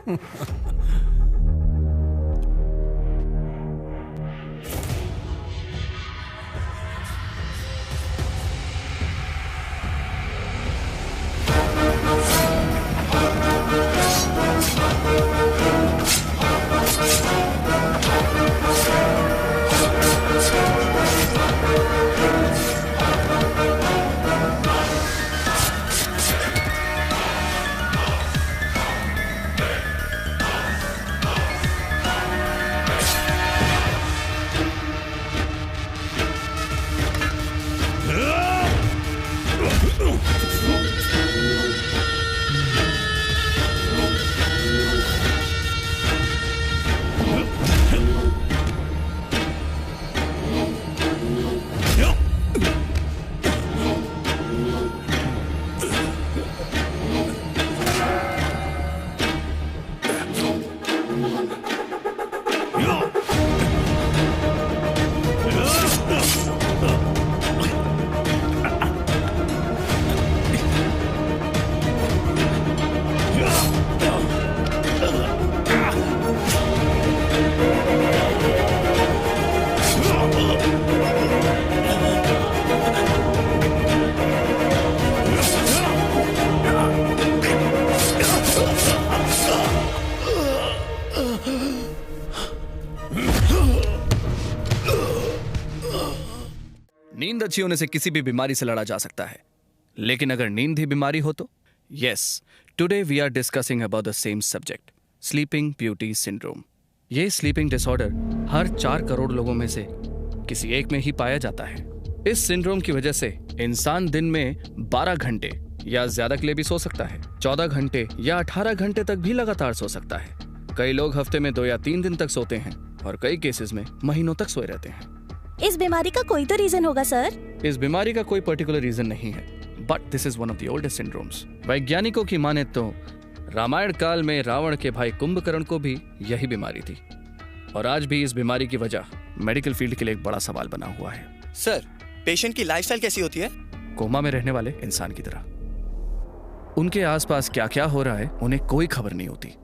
नींद अच्छी होने से किसी भी बीमारी से लड़ा जा सकता है, लेकिन अगर नींद ही बीमारी हो तो? Yes, today we are discussing about the same subject, sleeping beauty syndrome. ये स्लीपिंग डिसऑर्डर हर 4 करोड़ लोगों में से किसी एक में ही पाया जाता है। इस सिंड्रोम की वजह से इंसान दिन में 12 घंटे या ज्यादा के लिए भी सो सकता है, 14 घंटे या 18 घंटे तक भी लगातार सो सकता है। कई लोग हफ्ते में 2 या 3 दिन तक सोते हैं और कई केसेस में महीनों तक सोए रहते हैं। इस बीमारी का कोई तो रीजन होगा सर? इस बीमारी का कोई पर्टिकुलर रीजन नहीं है, but this is one of the oldest syndromes. वैज्ञानिकों की माने तो रामायण काल में रावण के भाई कुंभकर्ण को भी यही बीमारी थी, और आज भी इस बीमारी की वजह मेडिकल फील्ड के लिए एक बड़ा सवाल बना हुआ है। सर, पेशेंट की लाइफस्टाइल कैसी होती है? कोमा में रहने वाले इंसान की तरह। उनके आसपास क्या क्या हो रहा है उन्हें कोई खबर नहीं होती।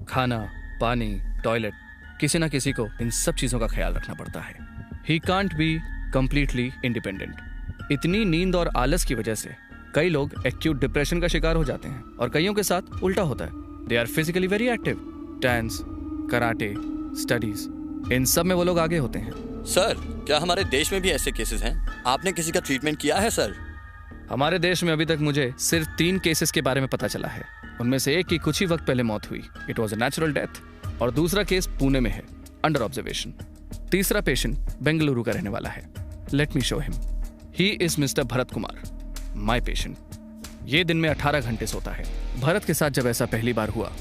खाना, पानी, टॉयलेट, किसी ना किसी को इन सब चीजों का ख्याल रखना पड़ता है। He can't be completely independent। इतनी नींद और आलस की वजह से कई लोग एक्यूट डिप्रेशन का शिकार हो जाते हैं और कईयों के साथ उल्टा होता है। They are physically very active। Dance, karate, studies, इन सब में वो लोग आगे होते हैं। सर, क्या हमारे देश में भी ऐसे केसेस हैं? आपने किसी का ट्रीटमेंट किया है सर? हमारे देश में अभी तक मुझे सिर्फ 3 केसेस के बारे में पता चला है। उनमें से एक की कुछ ही वक्त पहले मौत हुई, it was a natural death, और दूसरा केस पुणे में है, अंडर ऑब्जर्वेशन। तीसरा पेशेंट बेंगलुरु का रहने वाला है। Let me show him. He is mister Bharat Kumar, my patient. ये दिन में 18 घंटे सोता है। भरत के साथ जब ऐसा पहली बार हुआ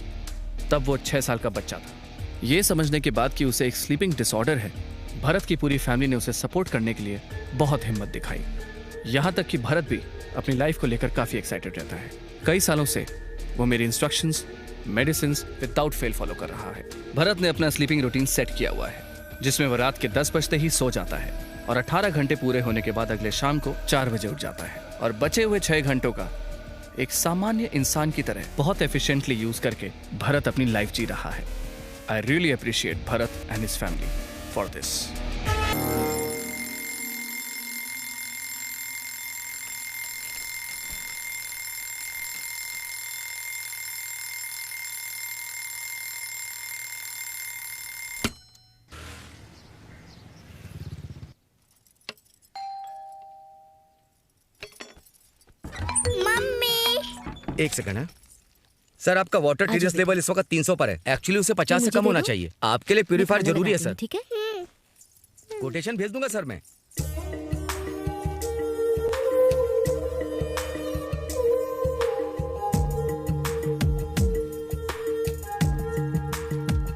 तब वो 6 साल का बच्चा था। ये समझने के बाद कि उसे एक स्लीपिंग डिसऑर्डर है, भरत की पूरी फैमिली ने उसे सपोर्ट करने के लिए बहुत हिम्मत दिखाई। यहाँ तक कि भरत भी अपनी लाइफ को लेकर काफी एक्साइटेड रहता है। कई सालों से वो मेरी instructions, medicines without fail follow कर रहा है। भरत ने अपना स्लीपिंग रूटीन सेट किया हुआ है, जिसमें वह रात के 10 बजते ही सो जाता है और 18 घंटे पूरे होने के बाद अगले शाम को 4 बजे उठ जाता है, और बचे हुए 6 घंटों का एक सामान्य इंसान की तरह बहुत एफिशिएंटली यूज करके भरत अपनी लाइफ जी रहा है। I really appreciate Bharat and his family for this. एक सेकंड है सर, आपका वाटर टीडीएस लेवल इस वक्त 300 पर है। एक्चुअली उसे 50 से कम होना चाहिए। आपके लिए प्यूरिफायर जरूरी है सर। ठीक है, कोटेशन भेज दूंगा सर मैं।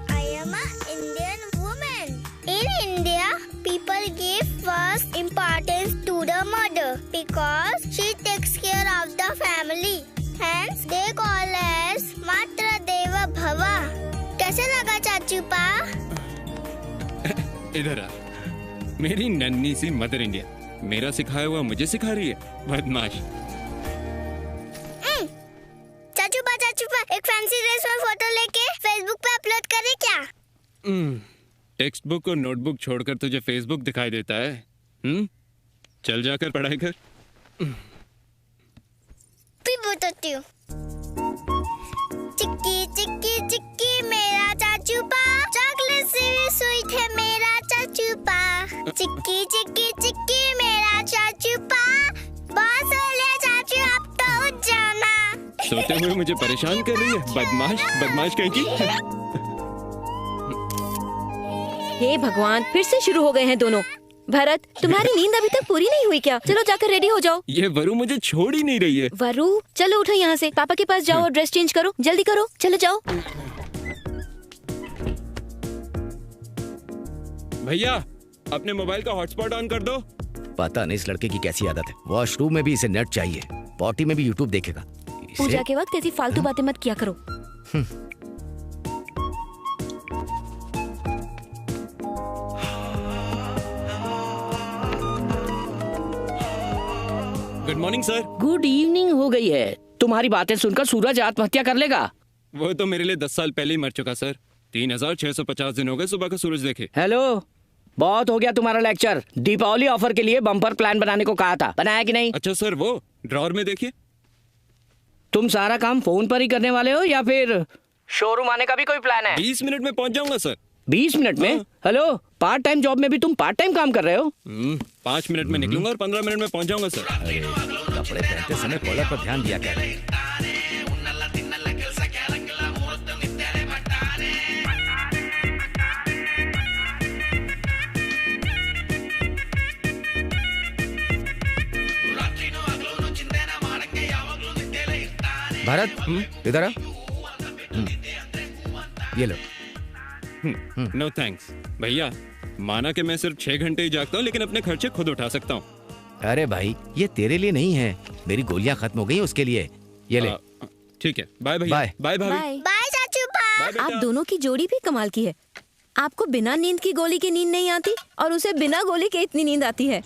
I am an Indian woman. In India, people give first importance to the mother because she takes care of the family. Hence, they call as Matra Deva Bhava. कैसे लगा चाचू पा? इधर आ। मेरी नन्ही सी मदर इंडिया मेरा सिखाया हुआ मुझे सिखा रही है, बदमाश। चाचू पा एक फैंसी ड्रेस में फोटो लेके फेसबुक अपलोड करें क्या? टेक्स्ट बुक और नोटबुक छोड़कर तुझे फेसबुक दिखाई देता है? चल जाकर पढ़ाई कर। फिर बताती हूँ। चिक्की चिक्की चिक्की मेरा चाचू पा, चॉकलेट से भी स्वीट है मेरा चाचू पा। चिक्की चिक्की चिक्की मेरा चाचू पा, बस हो ले चाचू अब तो उठ जाना। सोते हुए मुझे परेशान कर रही है, बदमाश बदमाश कहीं की। हे भगवान, फिर से शुरू हो गए हैं दोनों। भरत, तुम्हारी नींद अभी तक पूरी नहीं हुई क्या? चलो जाकर रेडी हो जाओ। ये वरु मुझे छोड़ ही नहीं रही है। वरु, चलो उठो यहाँ से, पापा के पास जाओ और ड्रेस चेंज करो, जल्दी करो, चलो जाओ। भैया, अपने मोबाइल का हॉटस्पॉट ऑन कर दो। पता नहीं इस लड़के की कैसी आदत है, वॉशरूम में भी इसे नेट चाहिए, पॉटी में भी यूट्यूब देखेगा। पूजा के वक्त ऐसी फालतू बातें मत किया करो। Good morning sir. Good evening हो गई है। तुम्हारी बातें सुनकर सूरज आत्महत्या कर लेगा। वो तो मेरे लिए 10 साल पहले ही मर चुका सर। 3650 दिन हो गए सुबह का सूरज देखे। हेलो, बहुत हो गया तुम्हारा लेक्चर। दीपावली ऑफर के लिए बम्पर प्लान बनाने को कहा था, बनाया कि नहीं? अच्छा सर, वो ड्रॉर में देखिए। तुम सारा काम फोन पर ही करने वाले हो या फिर शोरूम आने का भी कोई प्लान है? 20 मिनट में पहुंच जाऊंगा सर। 20 मिनट में? हेलो, पार्ट टाइम जॉब में भी तुम पार्ट टाइम काम कर रहे हो? 5 मिनट में निकलूंगा और 15 मिनट में पहुंच जाऊंगा सर। कपड़े पहनते समय कॉलर पर ध्यान दिया कर। भारत, इधर आ। ये लो। नो थैंक्स भैया, माना कि मैं सिर्फ 6 घंटे ही जागता हूँ, लेकिन अपने खर्चे खुद उठा सकता हूँ। अरे भाई, ये तेरे लिए नहीं है, मेरी गोलियां खत्म हो गई उसके लिए। ये ले। ठीक है, बाय भैया। बाय। बाय भाभी। बाय। बाय चाचू पा। बाय बेटा। आप दोनों की जोड़ी भी कमाल की है। आपको बिना नींद की गोली की नींद नहीं आती और उसे बिना गोली के इतनी नींद आती है।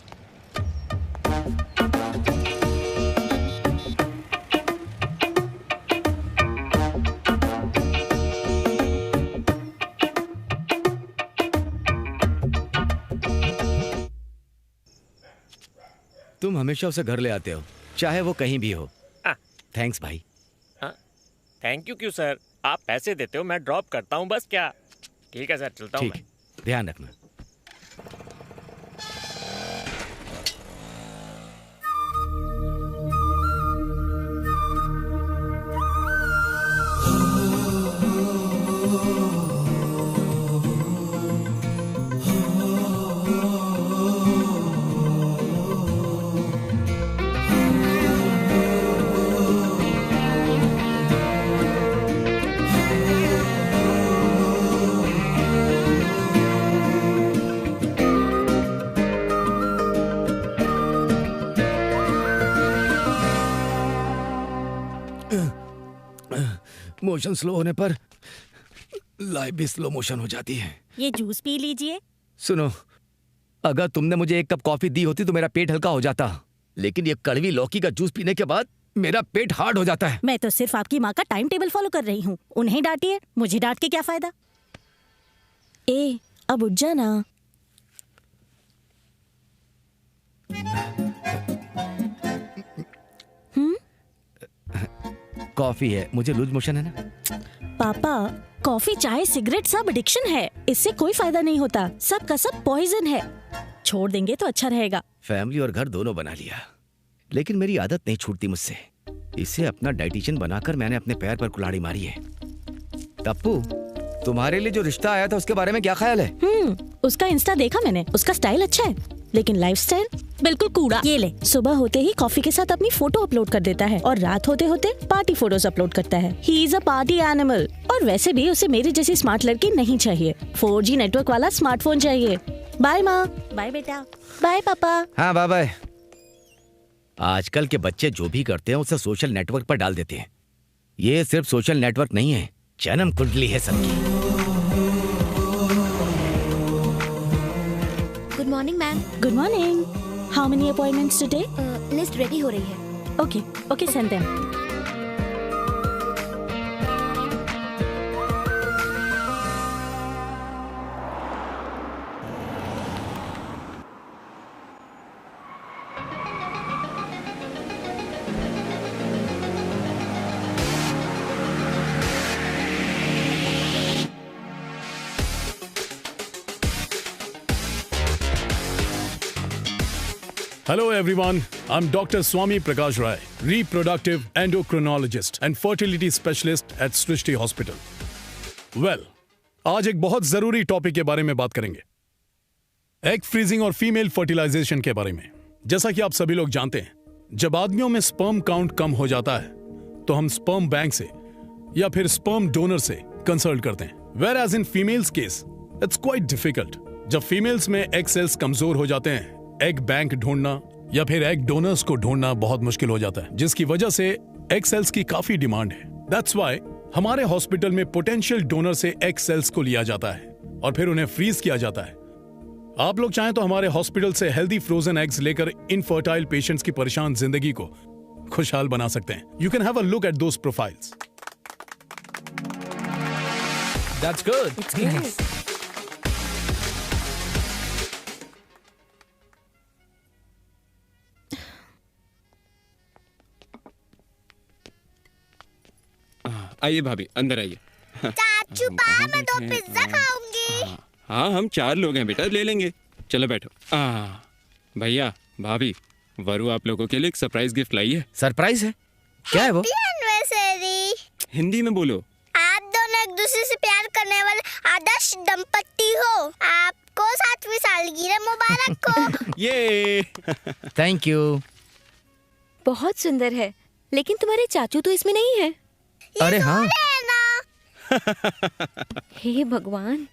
तुम हमेशा उसे घर ले आते हो, चाहे वो कहीं भी हो। थैंक्स भाई। थैंक यू क्यों सर? आप पैसे देते हो, मैं ड्रॉप करता हूँ बस। क्या? ठीक है सर, चलता हूँ ठीक, मैं। ध्यान रखना। मोशन स्लो होने पर लाइफ भी स्लो मोशन हो जाती है। ये जूस पी लीजिए। सुनो, अगर तुमने मुझे 1 कप कॉफी दी होती तो मेरा पेट हल्का हो जाता, लेकिन ये कड़वी लौकी का जूस पीने के बाद मेरा पेट हार्ड हो जाता है। मैं तो सिर्फ आपकी माँ का टाइम टेबल फॉलो कर रही हूँ। उन्हें डांटिए, मुझे डांट के क्या फायदा। ए, अब उठ जाना। कॉफी है, मुझे लूज मोशन है ना। पापा, कॉफी चाय सिगरेट सब एडिक्शन है, इससे कोई फायदा नहीं होता। सब का सब पॉइजन है। छोड़ देंगे तो अच्छा रहेगा। फैमिली और घर दोनों बना लिया, लेकिन मेरी आदत नहीं छूटती मुझसे। इसे अपना डाइटिशियन बनाकर मैंने अपने पैर पर कुल्हाड़ी मारी है। टप्पू, तुम्हारे लिए जो रिश्ता आया था उसके बारे में क्या ख्याल है? उसका इंस्टा देखा मैंने। उसका स्टाइल अच्छा है, लेकिन लाइफस्टाइल बिल्कुल कूड़ा। ये ले, सुबह होते ही कॉफी के साथ अपनी फोटो अपलोड कर देता है और रात होते होते पार्टी फोटोज अपलोड करता है। He is a party animal. और वैसे भी उसे मेरी जैसी स्मार्ट लड़की नहीं चाहिए, 4G नेटवर्क वाला स्मार्टफोन चाहिए। बाय माँ। बाय बेटा। बाय पापा। हाँ बाय बाय। आजकल के बच्चे जो भी करते हैं उसे सोशल नेटवर्क पर डाल देते हैं। ये सिर्फ सोशल नेटवर्क नहीं है, जन्म कुंडली है सबकी। Good morning ma'am. Good morning. How many appointments today? List ready हो रही है। Okay okay, send them. Hello everyone, I'm Dr. Swami Prakash Rai, reproductive endocrinologist and fertility specialist at Srishti Hospital. Well, आज एक बहुत जरूरी topic के बारे में बात करेंगे, एग फ्रीजिंग और फीमेल फर्टिलाइजेशन के बारे में। जैसा कि आप सभी लोग जानते हैं, जब आदमियों में स्पर्म काउंट कम हो जाता है तो हम स्पर्म बैंक से या फिर स्पर्म डोनर से कंसल्ट करते हैं। Whereas in females case, it's quite difficult. जब फीमेल्स में एग सेल्स कमजोर हो जाते हैं, एग बैंक ढूंढना या फिर एग डोनर्स को ढूंढना बहुत मुश्किल हो जाता है, जिसकी वजह से एग सेल्स की काफी डिमांड है। दैट्स व्हाई हमारे हॉस्पिटल में पोटेंशियल डोनर से एग सेल्स को लिया जाता है और फिर उन्हें फ्रीज किया जाता है। आप लोग चाहें तो हमारे हॉस्पिटल से हेल्दी फ्रोजन एग्स लेकर इनफर्टाइल पेशेंट्स की परेशान जिंदगी को खुशहाल बना सकते हैं। You can have a look at those profiles. That's good. It's good. आइए भाभी, अंदर आइए। चाचू पा मैं 2 पिज्जा खाऊंगी। हाँ, हम 4 लोग हैं बेटा, ले लेंगे। चलो बैठो। भैया, भाभी, वरु आप लोगों के लिए एक सरप्राइज गिफ्ट लाई है। सरप्राइज है? क्या है वो? एनिवर्सरी। हिंदी में बोलो। आप दोनों एक दूसरे से प्यार करने वाले आदर्श दंपति हो। आपको 7वीं सालगिरह मुबारक हो। ये थैंक यू। बहुत सुंदर है, लेकिन तुम्हारे चाचू तो इसमें नहीं है। अरे हाँ। हे भगवान।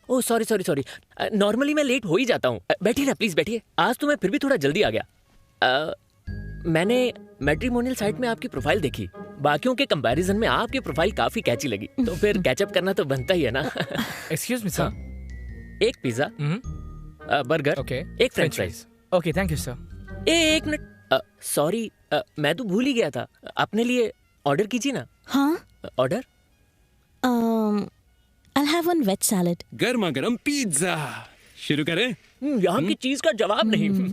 Oh sorry. नॉर्मली मैं लेट हो ही जाता हूँ। बैठिए ना प्लीज, बैठिए। आज तो मैं फिर भी थोड़ा जल्दी आ गया। मैंने मैट्रिमोनियल साइट में आपकी प्रोफाइल देखी। बाकियों के कंपैरिजन में आपकी प्रोफाइल काफी कैची लगी, तो फिर कैचअप करना तो बनता ही है ना। Excuse me sir. एक पिज्जा, बर्गर, एक French fries. Okay, thank you sir. एक मिनट, सॉरी, मैं तो भूल ही गया था। अपने लिए ऑर्डर कीजिए ना। हाँ, order. I'll have one veg salad. गर्मा गर्म पिज्जा। शुरू करें? यहाँ की चीज का जवाब नहीं।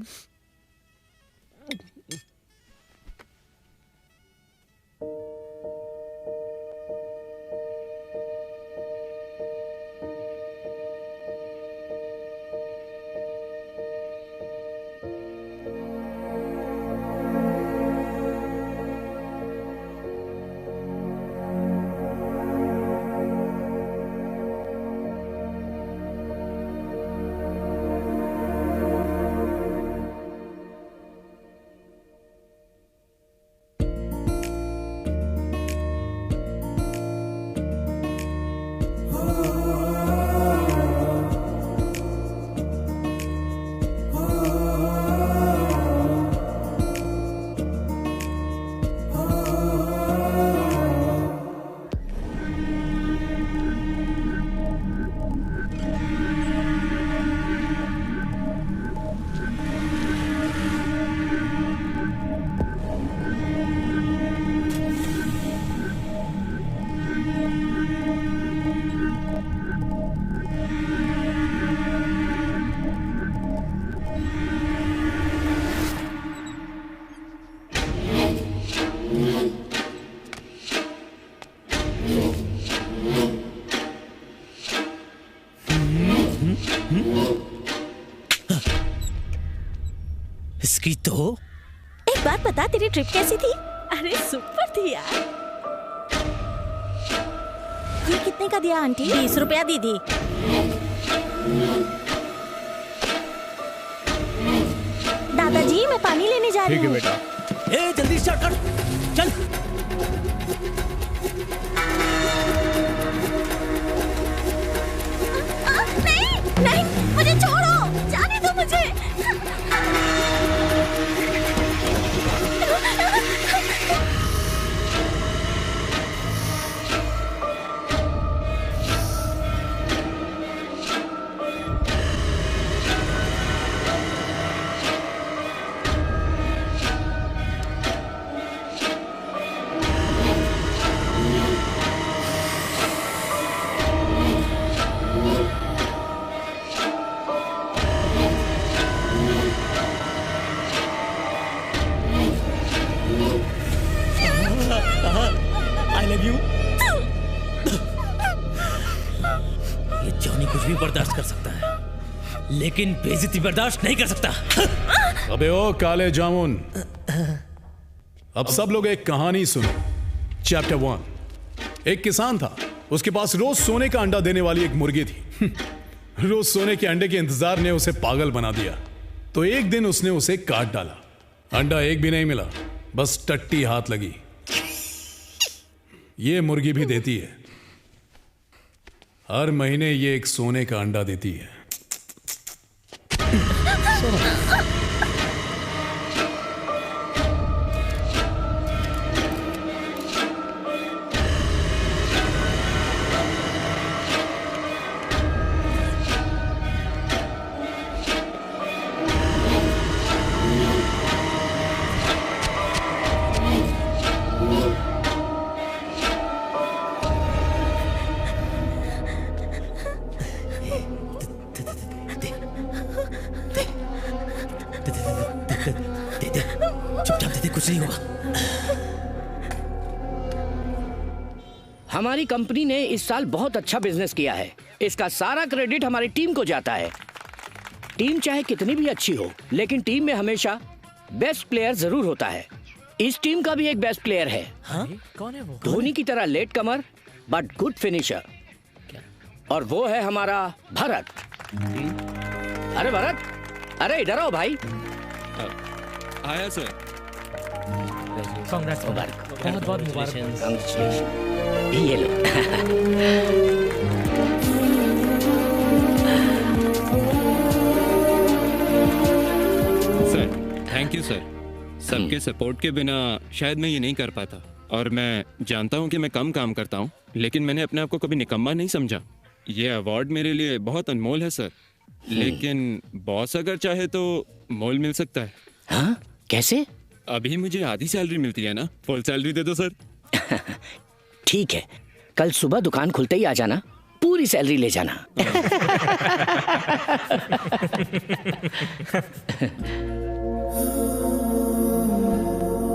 इसकी तो एक बात बता, तेरी ट्रिप कैसी थी? अरे सुपर थी यार। ये कितने का दिया आंटी? 20 रुपया दीदी। दादाजी मैं पानी लेने जा रही हूँ। ठीक है बेटा। ए जल्दी स्टार्ट कर, चल। नहीं, मुझे छोड़ो, जाने दो मुझे। ये जॉनी कुछ भी बर्दाश्त कर सकता है। लेकिन बेइज्जती बर्दाश्त नहीं कर सकता। अबे ओ काले जामुन, अब सब लोग एक कहानी सुनो। चैप्टर 1। एक किसान था, उसके पास रोज सोने का अंडा देने वाली एक मुर्गी थी। रोज सोने के अंडे के इंतजार ने उसे पागल बना दिया, तो एक दिन उसने उसे काट डाला। अंडा एक भी नहीं मिला, बस टट्टी हाथ लगी। ये मुर्गी भी देती है, हर महीने ये एक सोने का अंडा देती है। कुछ नहीं होगा। हमारी कंपनी ने इस साल बहुत अच्छा बिजनेस किया है। इसका सारा क्रेडिट हमारी टीम को जाता है। टीम चाहे कितनी भी अच्छी हो, लेकिन टीम में हमेशा बेस्ट प्लेयर जरूर होता है। इस टीम का भी एक बेस्ट प्लेयर है। हाँ? कौन है वो? धोनी की तरह latecomer but good finisher, और वो है हमारा भरत। अरे भरत, अरे इधर आओ भाई। आया सर। बहुत बहुत मुबारक। ये लो। Sir thank you sir. सबके सपोर्ट के बिना शायद मैं ये नहीं कर पाता, और मैं जानता हूँ कि मैं कम काम करता हूँ, लेकिन मैंने अपने आप को कभी निकम्मा नहीं समझा। ये अवार्ड मेरे लिए बहुत अनमोल है सर, लेकिन बॉस अगर चाहे तो मोल मिल सकता है। हाँ? कैसे? अभी मुझे आधी सैलरी मिलती है ना, फुल सैलरी दे दो सर। ठीक है, कल सुबह दुकान खुलते ही आ जाना, पूरी सैलरी ले जाना।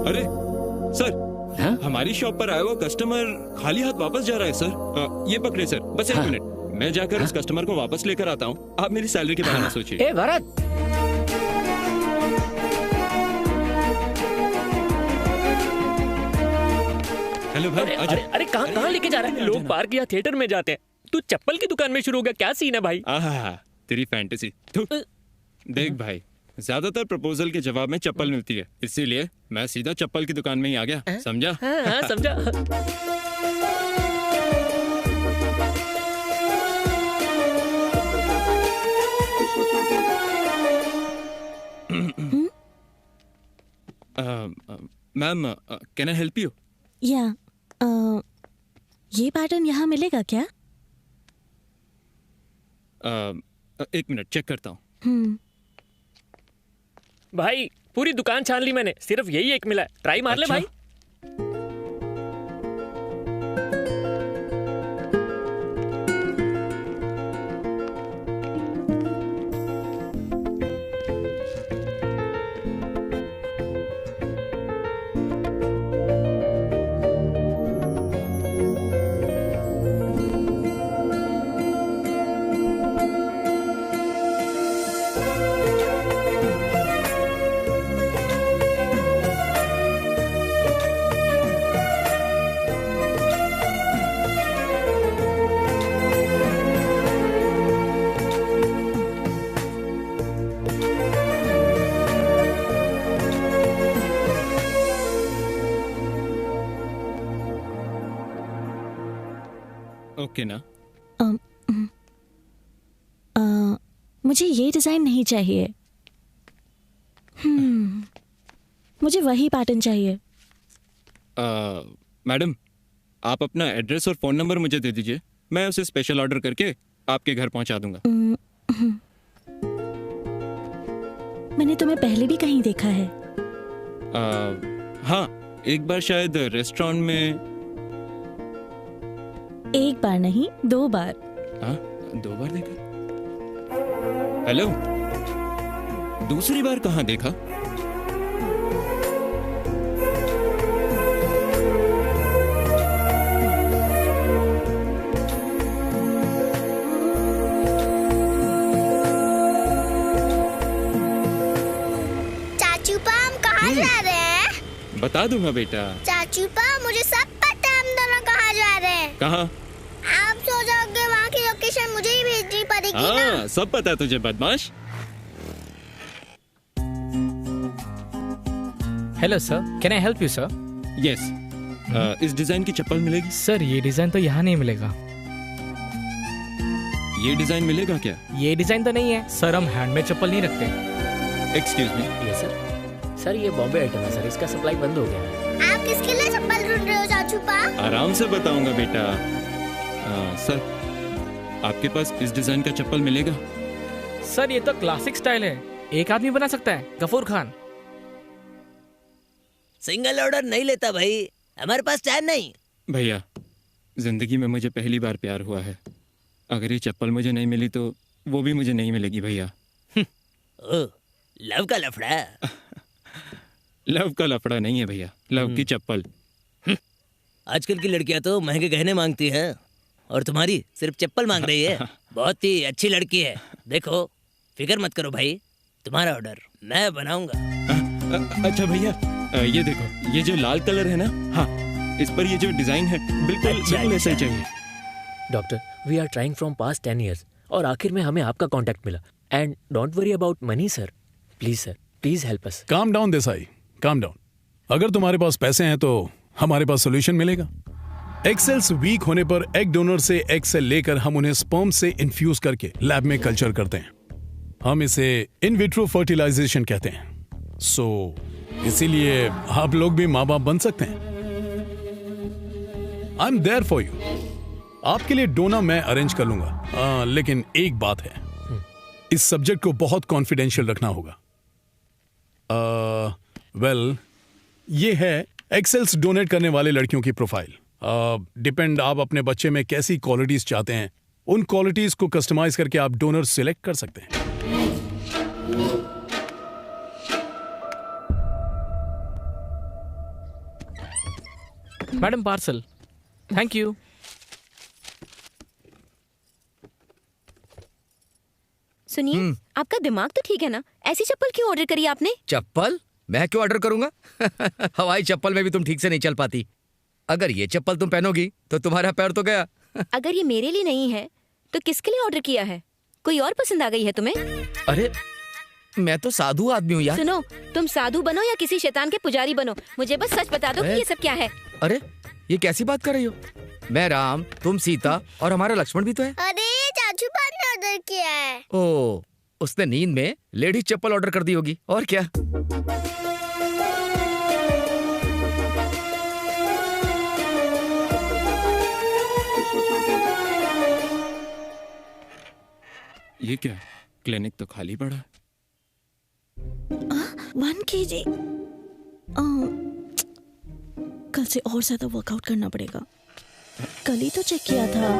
अरे सर, हाँ? हमारी शॉप पर आया हुआ कस्टमर खाली हाथ वापस जा रहा है सर। ये पकड़े सर, बस एक मिनट, मैं जाकर उस कस्टमर को वापस लेकर आता हूँ। आप मेरी सैलरी के बारे में सोचिए। ए भरत, हेलो भाई। अरे कहाँ लेके जा रहा है? लोग पार्क या थिएटर में जाते हैं, तू चप्पल की दुकान में शुरू हो गया, क्या सीन है भाई? तेरी फैंटेसी। देख भाई, ज्यादातर प्रपोजल के जवाब में चप्पल मिलती है, इसीलिए मैं सीधा चप्पल की दुकान में ही आ गया। समझा? हाँ, समझा। Ma'am, can I help you? या ये पैटर्न यहाँ मिलेगा क्या? एक मिनट चेक करता हूँ। भाई पूरी दुकान छान ली मैंने, सिर्फ यही एक मिला है, ट्राई मार ले भाई। ओके ना? मुझे ये डिजाइन नहीं चाहिए। मुझे वही पैटर्न चाहिए। मैडम, आप अपना एड्रेस और फोन नंबर मुझे दे दीजिए, मैं उसे स्पेशल ऑर्डर करके आपके घर पहुंचा दूंगा। मैंने तुम्हें पहले भी कहीं देखा है। हाँ, एक बार शायद रेस्टोरेंट में। एक बार नहीं, 2 बार। हाँ, 2 बार देखा। हेलो, दूसरी बार कहाँ देखा? बता दूंगा बेटा। चाचू पा मुझे सब पता है हम दोनों कहाँ जा रहे हैं। कहाँ? आप सो जाओगे, वहाँ की लोकेशन मुझे ही भेजनी पड़ेगी ना। हाँ, सब पता है तुझे बदमाश। Hello sir, can I help you sir? Yes, इस डिजाइन की चप्पल मिलेगी? सर ये डिजाइन तो यहाँ नहीं मिलेगा। ये डिजाइन मिलेगा क्या? ये डिजाइन तो नहीं है सर, हम हैंडमेड चप्पल नहीं रखते। Excuse me. Yes sir. Sir ये बॉम्बे आइटम है सर, इसका सप्लाई बंद हो गया है। आप किसके लिए चप्पल ढूंढ रहे हो चाचू पा? आराम से बताऊंगा बेटा। सर, आपके पास इस डिजाइन का चप्पल मिलेगा? सर ये तो क्लासिक स्टाइल है, एक आदमी बना सकता है, गफूर खान। सिंगल ऑर्डर नहीं लेता भाई, हमारे पास टाइम नहीं। भैया, जिंदगी में मुझे पहली बार प्यार हुआ है। अगर ये चप्पल मुझे नहीं मिली तो वो भी मुझे नहीं मिलेगी भैया। ओ, लव का लफड़ा। लव का लफड़ा नहीं है भैया, लव की चप्पल। आजकल की लड़कियां तो महंगे गहने मांगती हैं और तुम्हारी सिर्फ चप्पल मांग रही है। बहुत ही अच्छी लड़की है। देखो, फिक्र मत करो भाई, तुम्हारा ऑर्डर मैं बनाऊंगा। अच्छा भैया, ये देखो, ये जो लाल कलर है ना, हाँ, इस पर ये जो डिजाइन है बिल्कुल ऐसा ही चाहिए। Doctor, we are trying from past 10 years और आखिर में हमें आपका कांटेक्ट मिला। And don't worry about money sir, please help us. Calm down Desai, calm down. अगर तुम्हारे पास पैसे हैं तो हमारे पास सोल्यूशन मिलेगा। एग सेल्स वीक होने पर एग डोनर से एग सेल लेकर हम उन्हें स्पर्म से इन्फ्यूज करके लैब में कल्चर करते हैं। हम इसे इन विट्रो फर्टिलाइजेशन कहते हैं। सो इसीलिए आप लोग भी माँ बाप बन सकते हैं। I am there for you. आपके लिए डोना मैं अरेंज कर लूंगा। लेकिन एक बात है, इस सब्जेक्ट को बहुत कॉन्फिडेंशियल रखना होगा। वेल, ये है एक्सेल्स डोनेट करने वाले लड़कियों की प्रोफाइल। डिपेंड आप अपने बच्चे में कैसी क्वालिटीज चाहते हैं, उन क्वालिटीज को कस्टमाइज करके आप डोनर सिलेक्ट कर सकते हैं। Madam parcel. Thank you. सुनिए, आपका दिमाग तो ठीक है ना? ऐसी चप्पल क्यों ऑर्डर करी आपने? चप्पल मैं क्यों ऑर्डर करूंगा? हवाई चप्पल में भी तुम ठीक से नहीं चल पाती। अगर ये चप्पल तुम पहनोगी तो तुम्हारा पैर तो गया। अगर ये मेरे लिए नहीं है तो किसके लिए ऑर्डर किया है? कोई और पसंद आ गई है तुम्हें? अरे मैं तो साधु आदमी हूँ यार। सुनो, तुम साधु बनो या किसी शैतान के पुजारी बनो, मुझे बस सच बता दो कि ये सब क्या है। अरे ये कैसी बात कर रही हो? मैं राम, तुम सीता और हमारा लक्ष्मण भी तो है। अरे चाचू पा ने ऑर्डर किया है। ओ, उसने नींद में लेडीज चप्पल ऑर्डर कर दी होगी, और क्या। ये क्या, क्लिनिक तो खाली पड़ा है। 1 kg। कल से और ज्यादा वर्कआउट करना पड़ेगा। कल ही तो चेक किया था,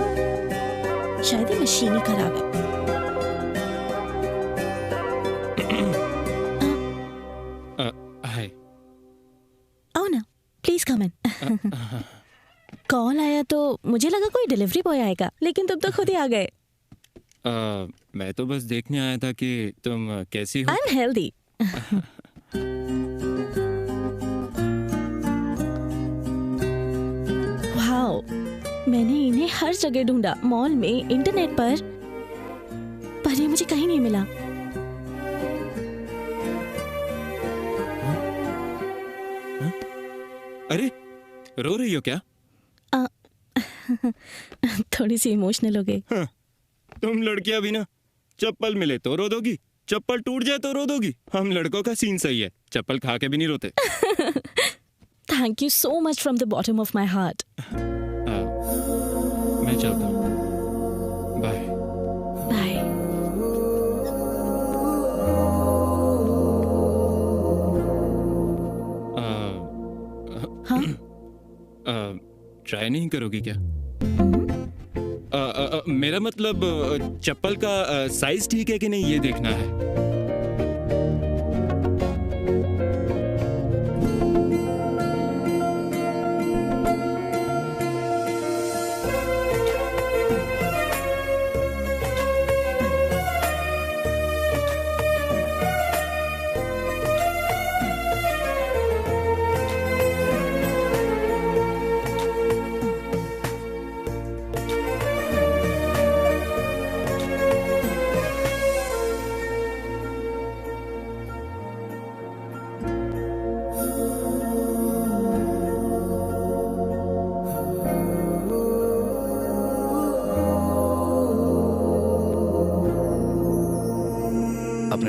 शायद ये मशीन ही खराब है। हाय। आओ ना, प्लीज कम इन। कॉल आया तो मुझे लगा कोई डिलीवरी बॉय आएगा, लेकिन तुम तो खुद ही आ गए। मैं तो बस देखने आया था कि तुम कैसी हो। I am healthy. वाओ, मैंने इन्हें हर जगह ढूंढा, मॉल में, इंटरनेट पर ये मुझे कहीं नहीं मिला। अरे रो रही हो क्या? थोड़ी सी इमोशनल हो गई। तुम लड़कियां भी ना, चप्पल मिले तो रो दोगी, चप्पल टूट जाए तो रो दोगी। हम लड़कों का सीन सही है, चप्पल खा के भी नहीं रोते। Thank you so much from the bottom of my heart. मैं चलता हूँ, बाय। बाय। हाँ? ट्राई नहीं करोगी क्या? मेरा मतलब चप्पल का साइज ठीक है कि नहीं ये देखना है।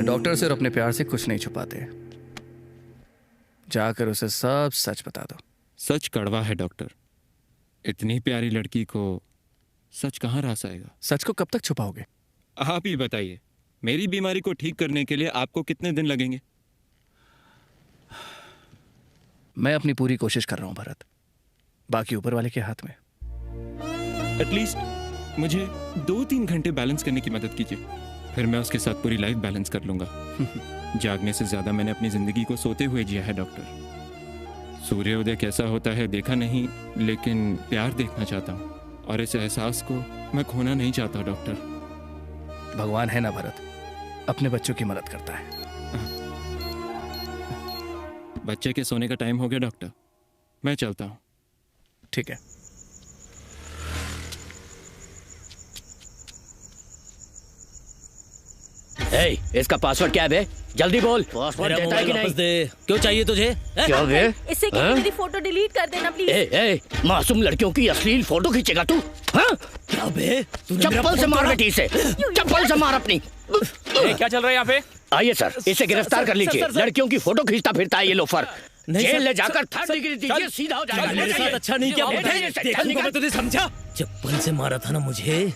मैंने डॉक्टर से और अपने प्यार से कुछ नहीं छुपाते। जाकर उसे सब सच बता दो। सच कड़वा है डॉक्टर। इतनी प्यारी लड़की को सच कहाँ रास आएगा? सच को कब तक छुपाओगे? आप ही बताइए, मेरी बीमारी को ठीक करने के लिए आपको कितने दिन लगेंगे? मैं अपनी पूरी कोशिश कर रहा हूं भरत, बाकी ऊपर वाले के हाथ में। एटलीस्ट मुझे 2-3 घंटे बैलेंस करने की मदद कीजिए, फिर मैं उसके साथ पूरी लाइफ बैलेंस कर लूंगा। जागने से ज्यादा मैंने अपनी जिंदगी को सोते हुए जिया है डॉक्टर। सूर्योदय कैसा होता है देखा नहीं, लेकिन प्यार देखना चाहता हूँ और इस एहसास को मैं खोना नहीं चाहता डॉक्टर। भगवान है ना भरत, अपने बच्चों की मदद करता है। बच्चे के सोने का टाइम हो गया डॉक्टर, मैं चलता हूँ। ठीक है। Hey, इसका पासवर्ड क्या है बे? जल्दी बोल। पासवर्ड देता है कि नहीं? दे। क्यों चाहिए तुझे? क्या बे? इससे क्या मेरी फोटो डिलीट कर देना प्लीज। ए, मासूम लड़कियों की अश्लील फोटो खींचेगा तू? हाँ? क्या बे? चप्पल से मार बेटी से, चप्पल से मार अपनी। क्या चल रहा है यहाँ पे? आइए सर, इसे गिरफ्तार कर लीजिए। लड़कियों की फोटो खींचता फिरता है ये लोफर। जेल ले जाकर 3rd डिग्री दीजिए, सीधा हो जाएगा। मेरे साथ अच्छा नहीं किया। देखूंगा मैं तुझे, समझा? चप्पल से मारा था ना मुझे।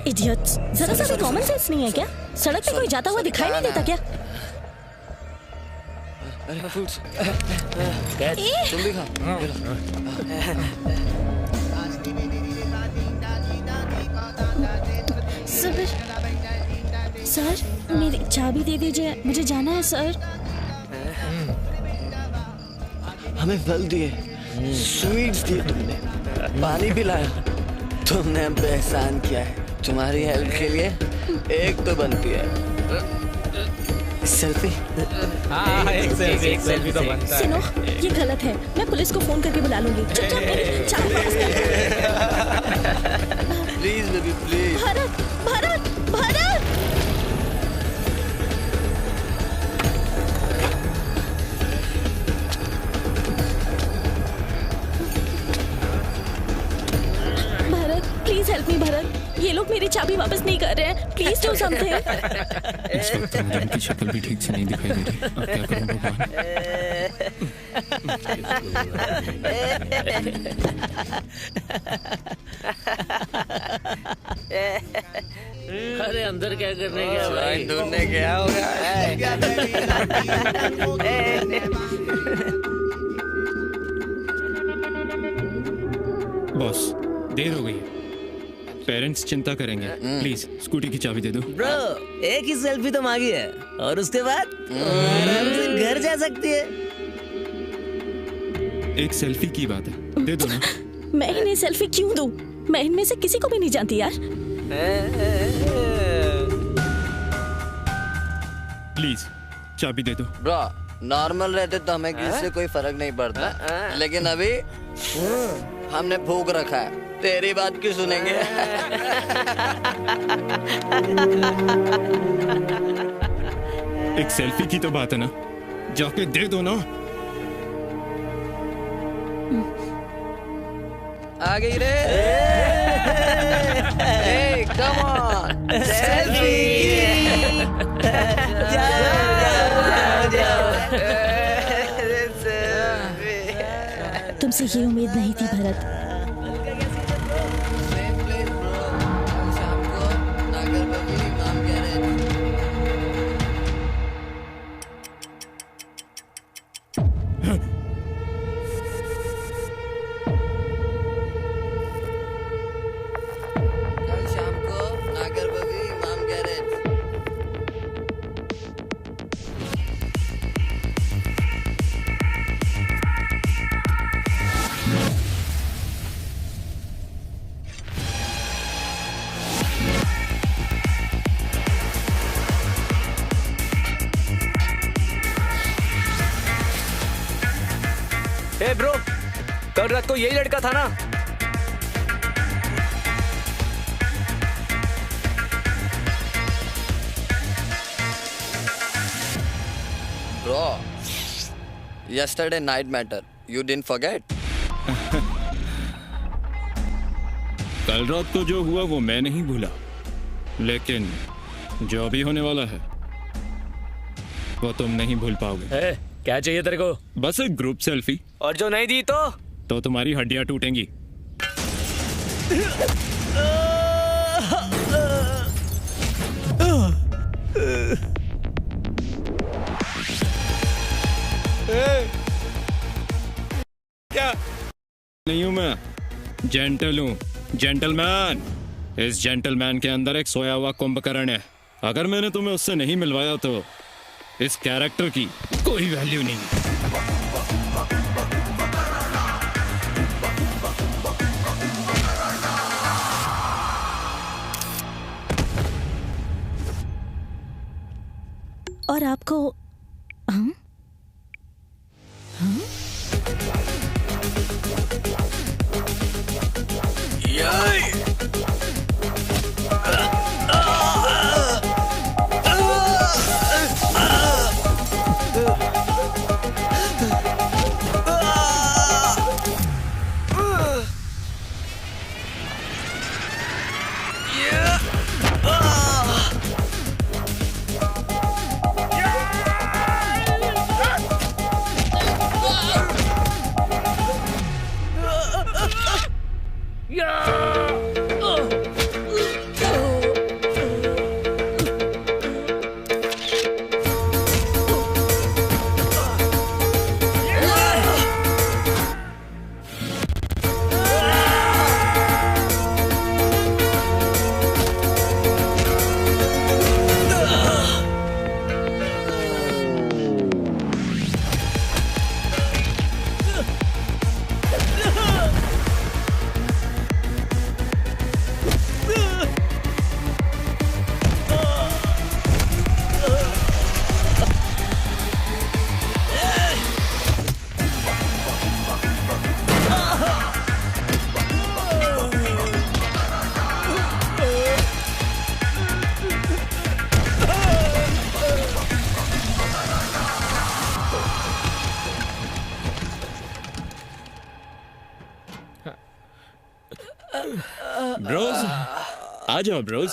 इडियट्स, जरा सा भी कॉमन सेंस नहीं है क्या? सड़क पे कोई जाता हुआ दिखाई नहीं देता क्या? तुम भी खा। सर, मेरी चाबी दे दीजिए, मुझे जाना है सर। हमें फल दिए, स्वीट्स दिए, तुमने पानी पिलाया, तुमने हम पे एहसान किया है। तुम्हारी हेल्प के लिए एक तो बनती है सेल्फी। हाँ, एक सेल्फी तो बनता है। सुनो, ये गलत है, मैं पुलिस को फोन करके बुला लूंगी। चुपचाप मेरी चाबी वापस कर। Please baby please. Bharat, Bharat, Bharat. Please help me Bharat, ये लोग मेरी चाबी वापस नहीं कर रहे हैं। Please do something. इस वक्त मुझे उनकी शक्ल भी ठीक से नहीं दिखाई दे रही। अब क्या करूं भगवान? अरे अंदर क्या करने गया भाई? ढूंढने गया होगा। बॉस, देर हो गई, पेरेंट्स चिंता करेंगे। प्लीज स्कूटी की चाबी दे दो। ब्रो, एक ही सेल्फी तो मांगी है और उसके बाद आराम से घर जा सकती है। एक सेल्फी की बात है, दे दो ना। मैं इन्हें सेल्फी क्यों दूं? मैं इनमें से किसी को भी नहीं जानती यार। प्लीज चाबी दे दो। ब्रो, नॉर्मल रहते तो हमें किसी से कोई फर्क नहीं पड़ता, लेकिन अभी हमने भूख रखा है, तेरी बात क्यों सुनेंगे? एक सेल्फी की तो बात है ना, जाके दे दो ना। आ गई रे। Hey, come on, selfie। तुमसे ये उम्मीद नहीं थी भरत। ए ब्रो, कल रात को यही लड़का था ना? Bro, yesterday night matter. You didn't forget? कल रात को जो हुआ वो मैं नहीं भूला, लेकिन जो अभी होने वाला है वो तुम नहीं भूल पाओगे। क्या चाहिए तेरे को? बस एक ग्रुप सेल्फी। और जो नहीं दी तो तुम्हारी हड्डियां टूटेंगी। क्या? नहीं हूं मैं, जेंटल हूं, जेंटलमैन। इस जेंटलमैन के अंदर एक सोया हुआ कुंभकर्ण है। अगर मैंने तुम्हें उससे नहीं मिलवाया तो इस कैरेक्टर की कोई वैल्यू नहीं। और आपको हम? हम? ब्रोज, आ जाओ ब्रोज।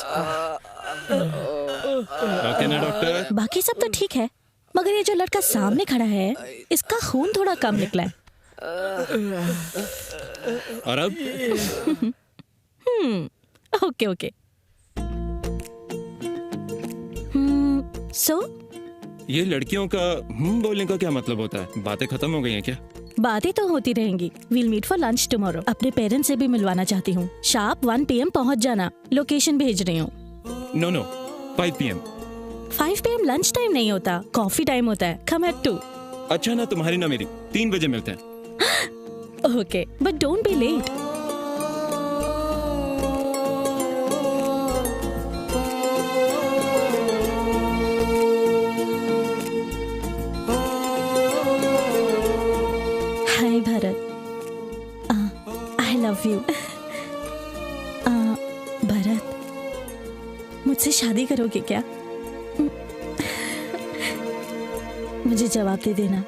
ओके ना डॉक्टर? बाकी सब तो ठीक है, मगर ये जो लड़का सामने खड़ा है इसका खून थोड़ा कम निकला है। और अब? Okay okay. सो ये लड़कियों का बोलने का क्या मतलब होता है? बातें खत्म हो गई हैं क्या? बातें तो होती रहेंगी। We'll meet for lunch tomorrow. अपने पेरेंट्स से भी मिलवाना चाहती हूँ। शार्प 1 PM पहुँच जाना। लोकेशन भेज रही हूँ। No 5 PM। 5 PM lunch time नहीं होता, कॉफी टाइम होता है। Come at 2। अच्छा ना तुम्हारी ना मेरी, 3 बजे मिलते हैं। Okay, but don't be late. Hi Bharat, I love you. Bharat, मुझसे शादी करोगे क्या? मुझे जवाब दे देना।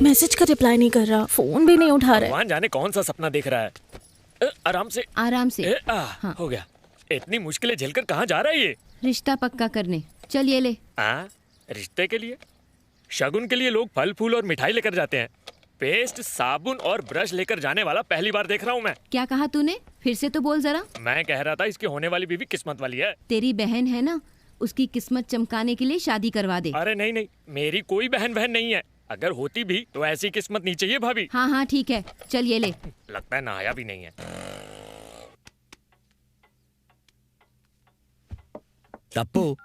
मैसेज का रिप्लाई नहीं कर रहा, फोन भी नहीं उठा रहा है। भगवान जाने कौन सा सपना देख रहा है। आराम से आराम से। हाँ। हो गया। इतनी मुश्किलें झेलकर कहाँ जा रहा है ये? रिश्ता पक्का करने। चल ये ले। रिश्ते के लिए? शगुन के लिए लोग फल फूल और मिठाई लेकर जाते हैं। पेस्ट, साबुन और ब्रश लेकर जाने वाला पहली बार देख रहा हूँ मैं। क्या कहा तूने? फिर से तो बोल जरा। मैं कह रहा था इसकी होने वाली बीवी किस्मत वाली है। तेरी बहन है ना, उसकी किस्मत चमकाने के लिए शादी करवा दे। अरे नहीं, मेरी कोई बहन नहीं है। अगर होती भी तो ऐसी किस्मत नहीं चाहिए भाभी। हाँ ठीक है, चल ये ले। लगता है नहाया भी नहीं है। टप्पू,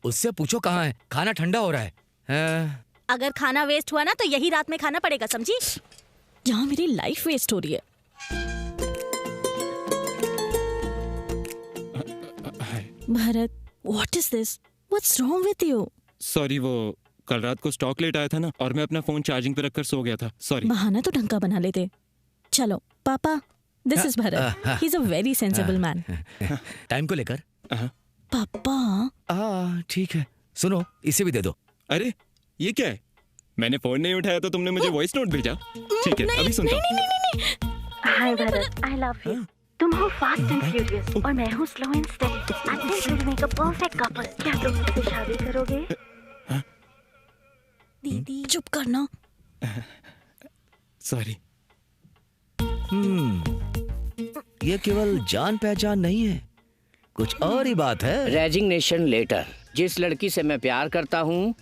उससे पूछो कहाँ है, खाना ठंडा हो रहा है। अगर खाना वेस्ट हुआ ना तो यही रात में खाना पड़ेगा, समझी? यहाँ मेरी लाइफ वेस्ट हो रही है। Bharat, what is this? What's wrong with you? Sorry, वो कल रात को स्टॉक लेट आया था ना, और मैं अपना फोन चार्जिंग पे रखकर सो गया था। सॉरी। बहाना तो ढंग का बना लेते। चलो पापा, this is Bharat, he is a very sensible man. Time को लेकर पापा। ठीक है, सुनो, इसे भी दे दो। अरे ये क्या है? मैंने फोन नहीं उठाया तो तुमने मुझे वॉइस नोट भेजा। ठीक है, अभी सुनता हूँ। Hi Bharat, I love you. तुम हो फास्ट एंड फ्यूरियस और मैं हूँ slow and steady. I think we make a perfect couple. क्या तुम मुझसे शादी करोगे? दीदी चुप करना। सॉरी। ये केवल जान पहचान नहीं है, कुछ और ही बात है। Resignation letter. जिस लड़की से मैं प्यार करता हूँ,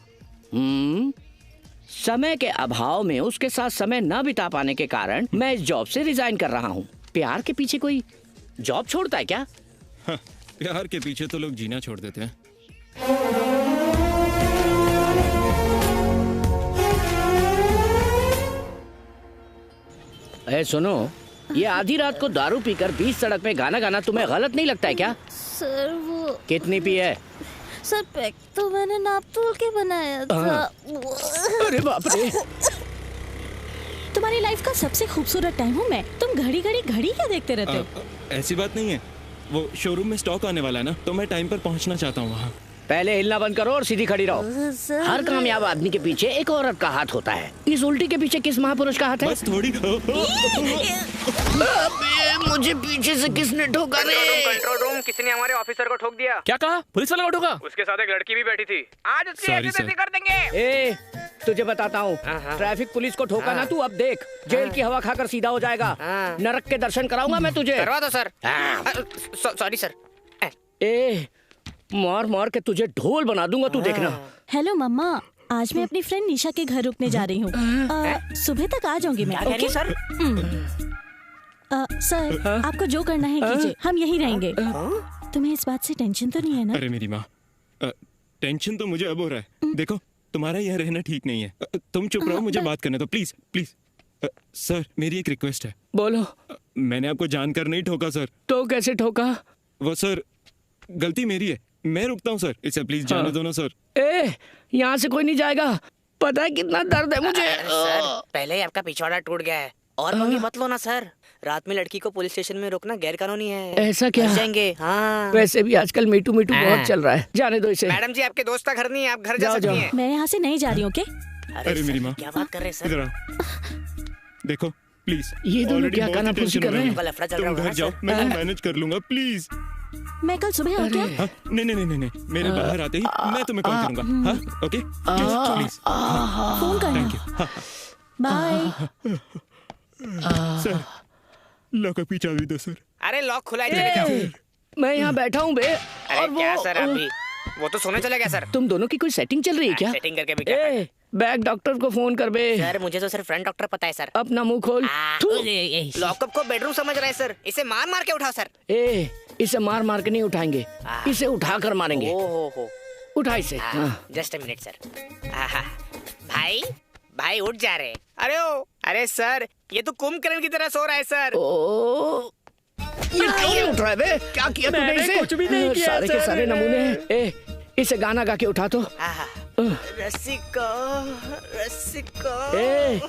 समय के अभाव में उसके साथ समय न बिता पाने के कारण मैं इस जॉब से रिजाइन कर रहा हूँ। प्यार के पीछे कोई जॉब छोड़ता है क्या? हाँ, प्यार के पीछे तो लोग जीना छोड़ देते हैं। सुनो, ये आधी रात को दारू पीकर बीच सड़क पे गाना गाना तुम्हें गलत नहीं लगता है क्या? सर वो कितनी पी है? सर पैक तो मैंने नाप तोल के बनाया था। अरे बाप रे। तुम्हारी लाइफ का सबसे खूबसूरत टाइम हूँ मैं। तुम घड़ी घड़ी घड़ी क्या देखते रहते हो? ऐसी बात नहीं है, वो शोरूम में स्टॉक आने वाला है ना, तो मैं टाइम पर पहुंचना चाहता हूँ वहाँ। पहले हिलना बंद करो और सीधी खड़ी रहो। हर कामयाब आदमी के पीछे एक औरत का हाथ होता है। इस उल्टी के पीछे किस महापुरुष का हाथ है? बस थोड़ी। मुझे पीछे से किसने ठोका रे? कंट्रोल रूम, किसी ने हमारे ऑफिसर को ठोक दिया। क्या कहा? पुलिस वाला को ठोका? उसके साथ एक लड़की भी बैठी थी। आज उसकी ऐसी कर देंगे। ए, तुझे बताता हूँ, ट्रैफिक पुलिस को ठोका ना तू, अब देख जेल की हवा खाकर सीधा हो जाएगा। नरक के दर्शन कराऊंगा मैं तुझे। करवा दो सर। Sorry sir. ए, मार मार के तुझे ढोल बना दूंगा, तू देखना। हेलो मम्मा, आज मैं अपनी फ्रेंड निशा के घर रुकने जा रही हूँ। सुबह तक आ जाऊंगी मैं। Okay sir? सर, आपको जो करना है कीजिए, हम यहीं रहेंगे। तुम्हें इस बात से टेंशन तो नहीं है ना? अरे मेरी माँ, टेंशन तो मुझे अब हो रहा है। देखो, तुम्हारा यह रहना ठीक नहीं है। तुम चुप रहो, मुझे बात करने दो प्लीज प्लीज। सर, मेरी एक रिक्वेस्ट है। बोलो। मैंने आपको जानकर नहीं ठोका सर। तो कैसे ठोका? वो सर, गलती मेरी है, मैं रुकता हूँ सर, इसे प्लीज जाने दो ना सर। ए, यहाँ से कोई नहीं जाएगा, पता है कितना दर्द है मुझे। सर, पहले ही आपका पिछवाड़ा टूट गया है और पंगे मत लो ना सर। रात में लड़की को पुलिस स्टेशन में रोकना गैर कानूनी है। ऐसा क्या? जाएंगे। हाँ। वैसे भी आजकल मीटू मीटू बहुत चल रहा है, जाने दो इसे। मैडम जी, आपके दोस्त का घर नहीं है, आप घर जा सकती हैं। मैं यहाँ से नहीं जा रही हूँ। अरे मेरी माँ, क्या बात कर रहे हैं सर? इधर आओ, देखो प्लीज। ये दोनों क्या कानाफूसी कर रहे हैं? तुम घर जाओ, मैं मैनेज कर लूंगा प्लीज। मैं कल सुबह आ गया। नहीं नहीं नहीं नहीं, मेरे बाहर आते ही मैं तुम्हें कॉल करूंगा। हाँ, ओके प्लीज, फोन करना। Thank you, bye. Sir. Lock up चाबी दो सर। अरे लॉक खुला है। मैं यहाँ बैठा हूँ बे। अरे क्या सर, अभी वो तो सोने चला गया सर। तुम दोनों की कोई सेटिंग चल रही है क्या? सेटिंग करके भी क्या? बैग डॉक्टर को फोन कर बे। सर, मुझे तो सिर्फ फ्रंट डॉक्टर पता है सर। अपना मुंह खोल। लॉकअप को बेडरूम समझ रहे हैं सर, इसे मार मार के उठाओ सर। ए, इसे मार मार के नहीं उठाएंगे, इसे उठा कर मारेंगे। ओहो, उठा इसे। Just a minute sir. भाई भाई उठ जा रहे। अरे सर, ये तो कुंभकर्ण की तरह सो रहा है सर। ये क्यों नहीं उठ रहा है बे? क्या किया तूने इसे? कुछ भी नहीं किया सारे के सारे नमूने हैं। ए, इसे गाना गा के उठा तो। रसिको रसिको। ए,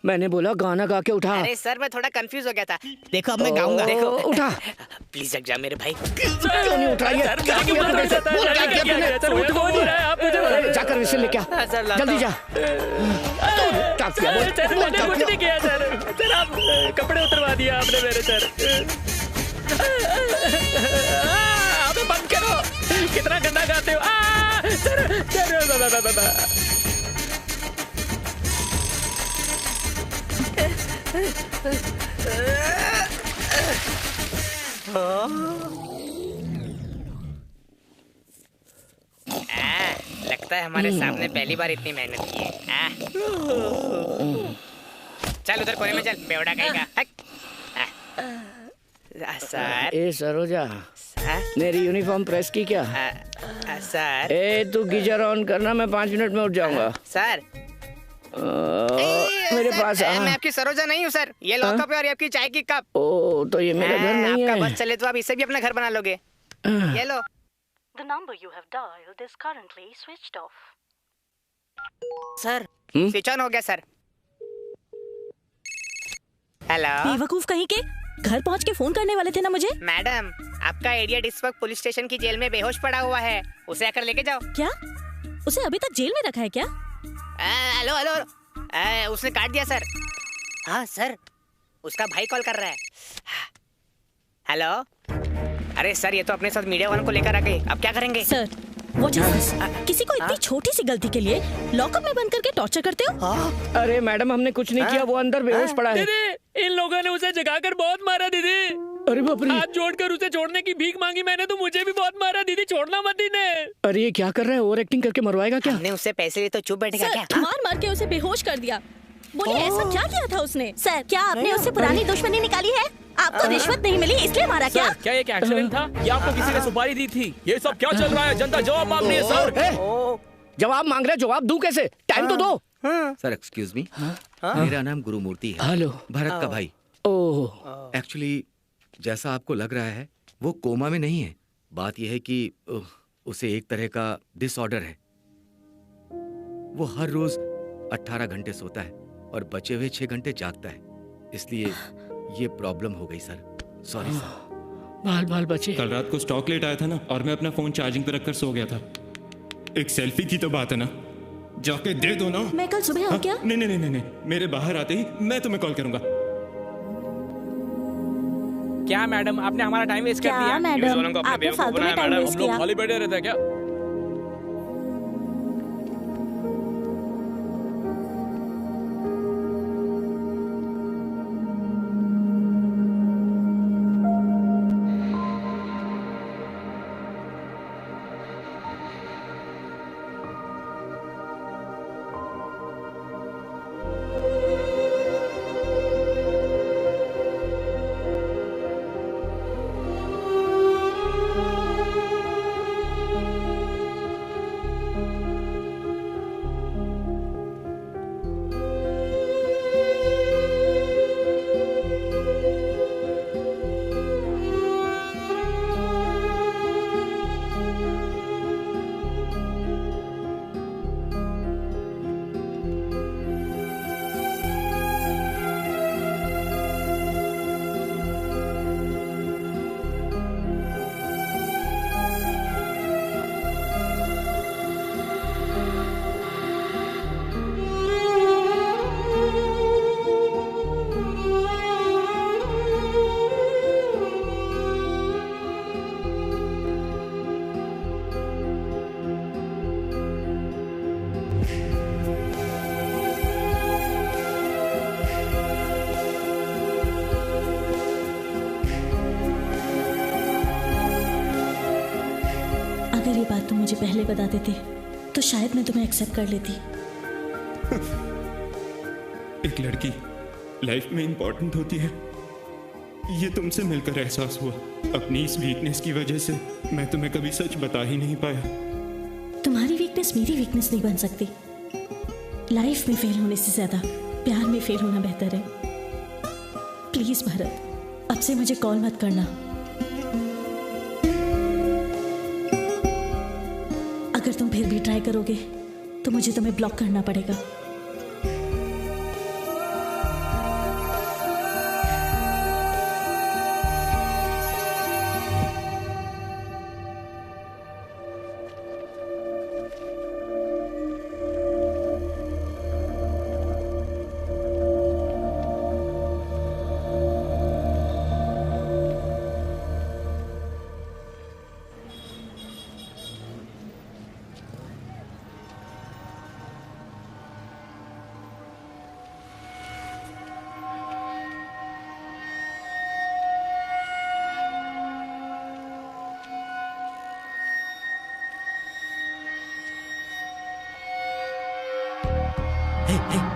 मैंने बोला गाना गा के उठा। अरे सर, मैं थोड़ा कंफ्यूज हो गया था। देखो अब मैं गाऊंगा। देखो उठा। प्लीज जग जा मेरे भाई। क्यों नहीं उठ रहा है? क्या किया तूने? जाकर इसे लेके आ, जल्दी जा। कुछ नहीं किया सर। सर, आप कपड़े उतरवा दिया आपने मेरे सर। आप बंद करो, कितना गंदा गाते हो। सर लगता है हमारे सामने पहली बार इतनी मेहनत की है। चल उधर कोने में चल, बेवड़ा कहीं का। सर। ए सरोजा, मेरी यूनिफॉर्म प्रेस की क्या? सर। ए, तू गीजर ऑन करना, मैं 5 मिनट में उठ जाऊंगा। सर। मेरे पास मैं आपकी सरोजा नहीं हूँ सर, ये लॉकअप है और ये आपकी चाय की कप। ओ, तो ये मेरा घर नहीं है। आपका बस चले तो आप इसे भी अपना घर बना लोगे। ये लो। The number you have dialed is currently switched off. Sir switch on हो गया सर। हेलो। बेवकूफ कहीं के, घर पहुंच के फोन करने वाले थे ना मुझे। मैडम, आपका इडियट इस वक्त पुलिस स्टेशन की जेल में बेहोश पड़ा हुआ है, उसे आकर लेके जाओ। क्या? उसे अभी तक जेल में रखा है क्या? हेलो हेलो, उसने काट दिया सर। हाँ सर, उसका भाई कॉल कर रहा है। हेलो। अरे सर, ये तो अपने साथ मीडिया वालों को लेकर आ गए, अब क्या करेंगे? Sir, what is this? किसी को इतनी छोटी सी गलती के लिए लॉकअप में बंद करके टॉर्चर करते हो? अरे मैडम, हमने कुछ नहीं किया, वो अंदर बेहोश पड़ा है। दीदी, इन लोगों ने उसे जगाकर बहुत मारा दीदी। अरे बाप रे। हाथ जोड़कर उसे छोड़ने की भीख मांगी मैंने, तो मुझे भी बहुत मारा दीदी, छोड़ना मत इन्हें। अरे ये क्या कर रहा है, ओवर एक्टिंग करके मरवाएगा क्या? हमने उससे पैसे लिए तो चुप बैठेगा क्या? मार मार के उसे बेहोश कर दिया। बोलिए ऐसा क्या किया था उसने? सर, क्या आपने उससे पुरानी दुश्मनी निकाली है? आपको रिश्वत नहीं मिली इसलिए मारा क्या? सर, क्या एक एक्सीडेंट था या आपको किसी ने सुपारी दी थी? ये सब क्या चल रहा है? जनता जवाब मांग रही है सर। जवाब मांग रहे, जवाब दूं कैसे? टाइम तो दो। सर एक्सक्यूज मी, मेरा नाम गुरुमूर्ति है। हेलो। भरत का भाई। ओह। एक्चुअली जैसा आपको लग रहा है वो कोमा में नहीं है। बात यह है कि उसे एक तरह का डिसऑर्डर है। वो हर रोज 18 घंटे सोता है और बचे हुए 6 घंटे जागता है, इसलिए ये प्रॉब्लम हो गई सर। Sorry sir. बाल बाल बचे। कल रात को स्टॉक लेट आया था ना, और मैं अपना फोन चार्जिंग पे रखकर सो गया था। एक सेल्फी की तो बात है ना, जाके दे दो ना। मैं कल सुबह आऊं क्या? नहीं नहीं नहीं नहीं, मेरे बाहर आते ही मैं तुम्हें कॉल करूंगा। क्या मैडम, आपने हमारा टाइम वेस्ट कर दिया। क्या मैडम, आपने फालतू में टाइम वेस्ट किया। खाली बैठे रहते हैं क्या? अगर ये बात तुम मुझे पहले बता देते तो शायद मैं तुम्हें एक्सेप्ट कर लेती। एक लड़की लाइफ में इंपॉर्टेंट होती है, ये तुमसे मिलकर एहसास हुआ। अपनी इस वीकनेस की वजह से मैं तुम्हें कभी सच बता ही नहीं पाया। तुम्हारी वीकनेस मेरी वीकनेस नहीं बन सकती। लाइफ में फेल होने से ज्यादा प्यार में फेल होना बेहतर है। प्लीज भरत, अब से मुझे कॉल मत करना। अगर तुम फिर भी ट्राई करोगे तो मुझे तुम्हें ब्लॉक करना पड़ेगा।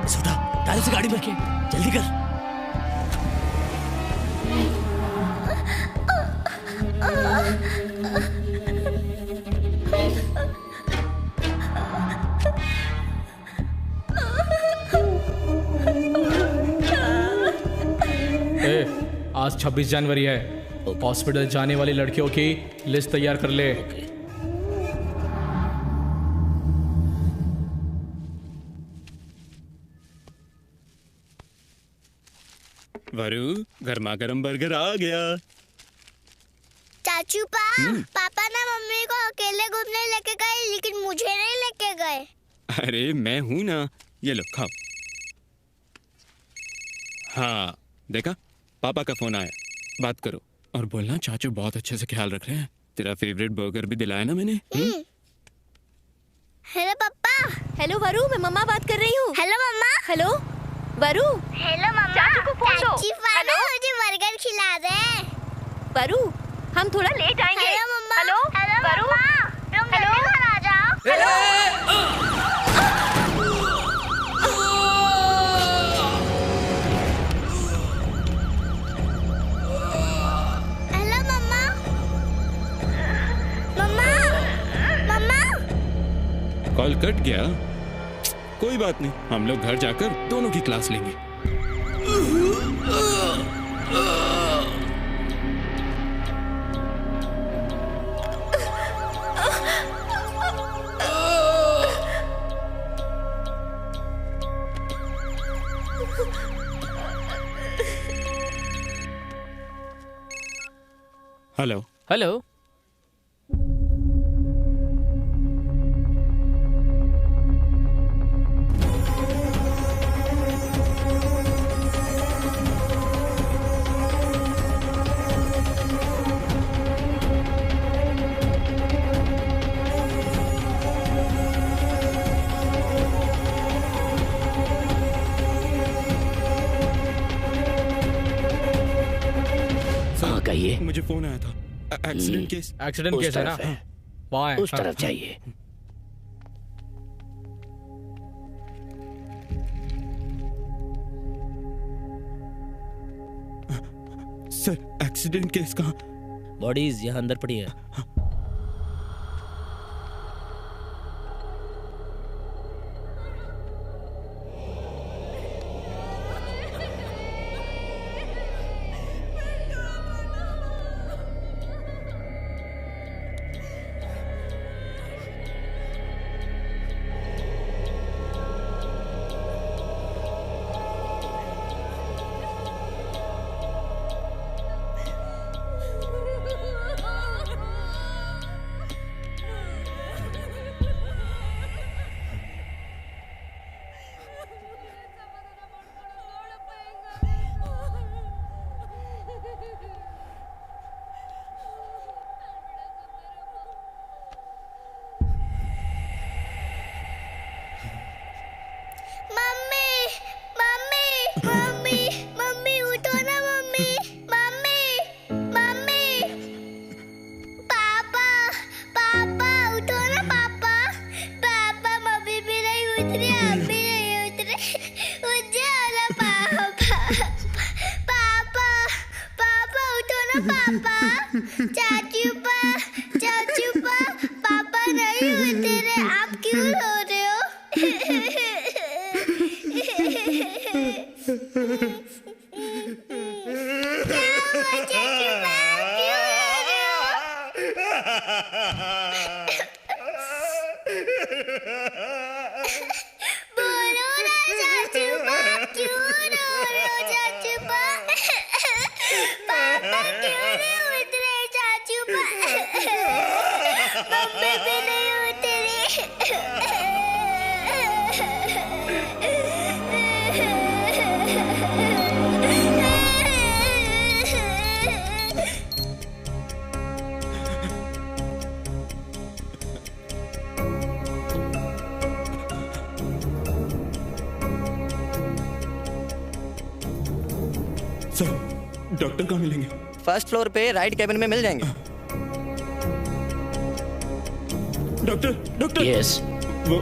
छोटा डाल से गाड़ी में जल्दी कर। आज 26 जनवरी है। हॉस्पिटल जाने वाली लड़कियों की लिस्ट तैयार कर ले। वरु, गर्मा गर्म बर्गर आ गया। चाचू पापा ना मम्मी को अकेले घूमने लेके गए, लेकिन मुझे नहीं लेके गए। अरे मैं हूं ना, ये लो खाओ। हाँ देखा, पापा का फोन आया, बात करो और बोलना चाचू बहुत अच्छे से ख्याल रख रहे हैं। तेरा फेवरेट बर्गर भी दिलाया ना मैंने। हेलो पापा। हेलो वरु, मैं मम्मा बात कर रही हूँ। हेलो मम्मा। हेलो वरु। हेलो मम्मा। चाचू को फोन दो। चाची पापा मुझे बर्गर खिला दे। वरु, हम थोड़ा लेट आएंगे। हेलो मम्मा। हेलो वरु, तुम जल्दी घर आ जाओ। हेलो कॉल कट गया, कोई बात नहीं, हम लोग घर जाकर दोनों की क्लास लेंगे। Hello hello. कहिए। मुझे फोन आया था, एक्सीडेंट केस। एक्सीडेंट केस है ना, वहाँ उस तरफ जाइए। सर एक्सीडेंट केस कहाँ? बॉडीज यहाँ अंदर पड़ी है। पापा नहीं उठे रहे, आप क्यों रो रहे हो? बोलो ना चाचू बा, क्यों रो रहे हो चाचू बा? पापा क्यों नहीं उठ रहे चाचू बा? मम्मी भी नहीं उठ रही। सर डॉक्टर कहाँ मिलेंगे? फर्स्ट फ्लोर पे राइट कैबिन में मिल जाएंगे। Doctor yes. वो